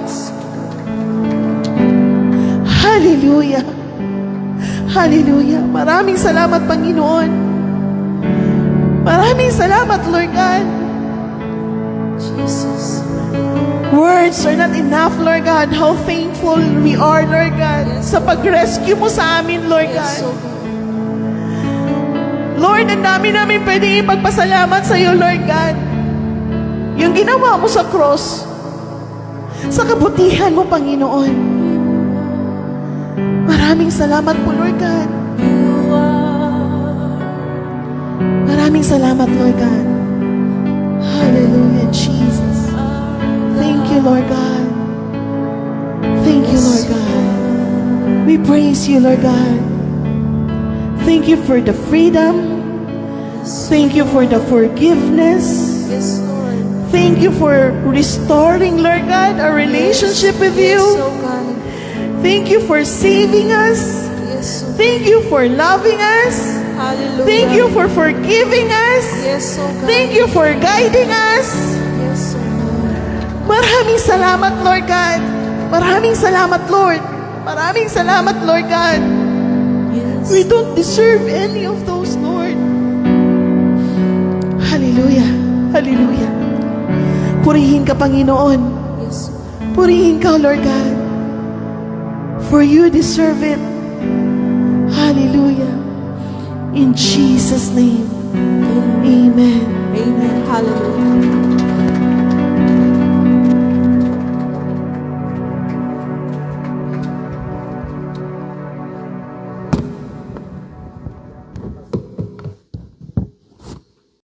Hallelujah. Hallelujah. Maraming salamat, Panginoon. Maraming salamat, Lord God.
Jesus.
Words are not enough, Lord God, how thankful we are, Lord God, sa pag-rescue mo sa amin, Lord
Yes,
God.
oh God.
Lord, ang dami namin pwede ipagpasalamat sa iyo, Lord God. Yung ginawa mo sa cross, sa kabutihan mo, Panginoon. Maraming salamat po, Lord God.
You are.
Maraming salamat, Lord God. Hallelujah, Jesus. Thank you, Lord God. Thank you, Lord God. We praise you, Lord God. Thank you for the freedom. Thank you for the forgiveness.
Yes, Lord.
Thank you for restoring, Lord God, our relationship with
Yes,
you.
oh God.
Thank you for saving us.
Yes, oh
Thank you for loving us.
Hallelujah.
Thank you for forgiving us.
Yes, oh God.
Thank you for guiding us.
Yes, oh God.
Maraming salamat, Lord God. Maraming salamat, Lord. Maraming salamat, Lord God.
Yes.
We don't deserve any of those, Lord. Hallelujah. Hallelujah. Purihin ka, Panginoon.
Yes, oh God.
Purihin ka, Lord God. For you deserve it. Hallelujah. In Jesus' name. Amen.
Amen. Hallelujah.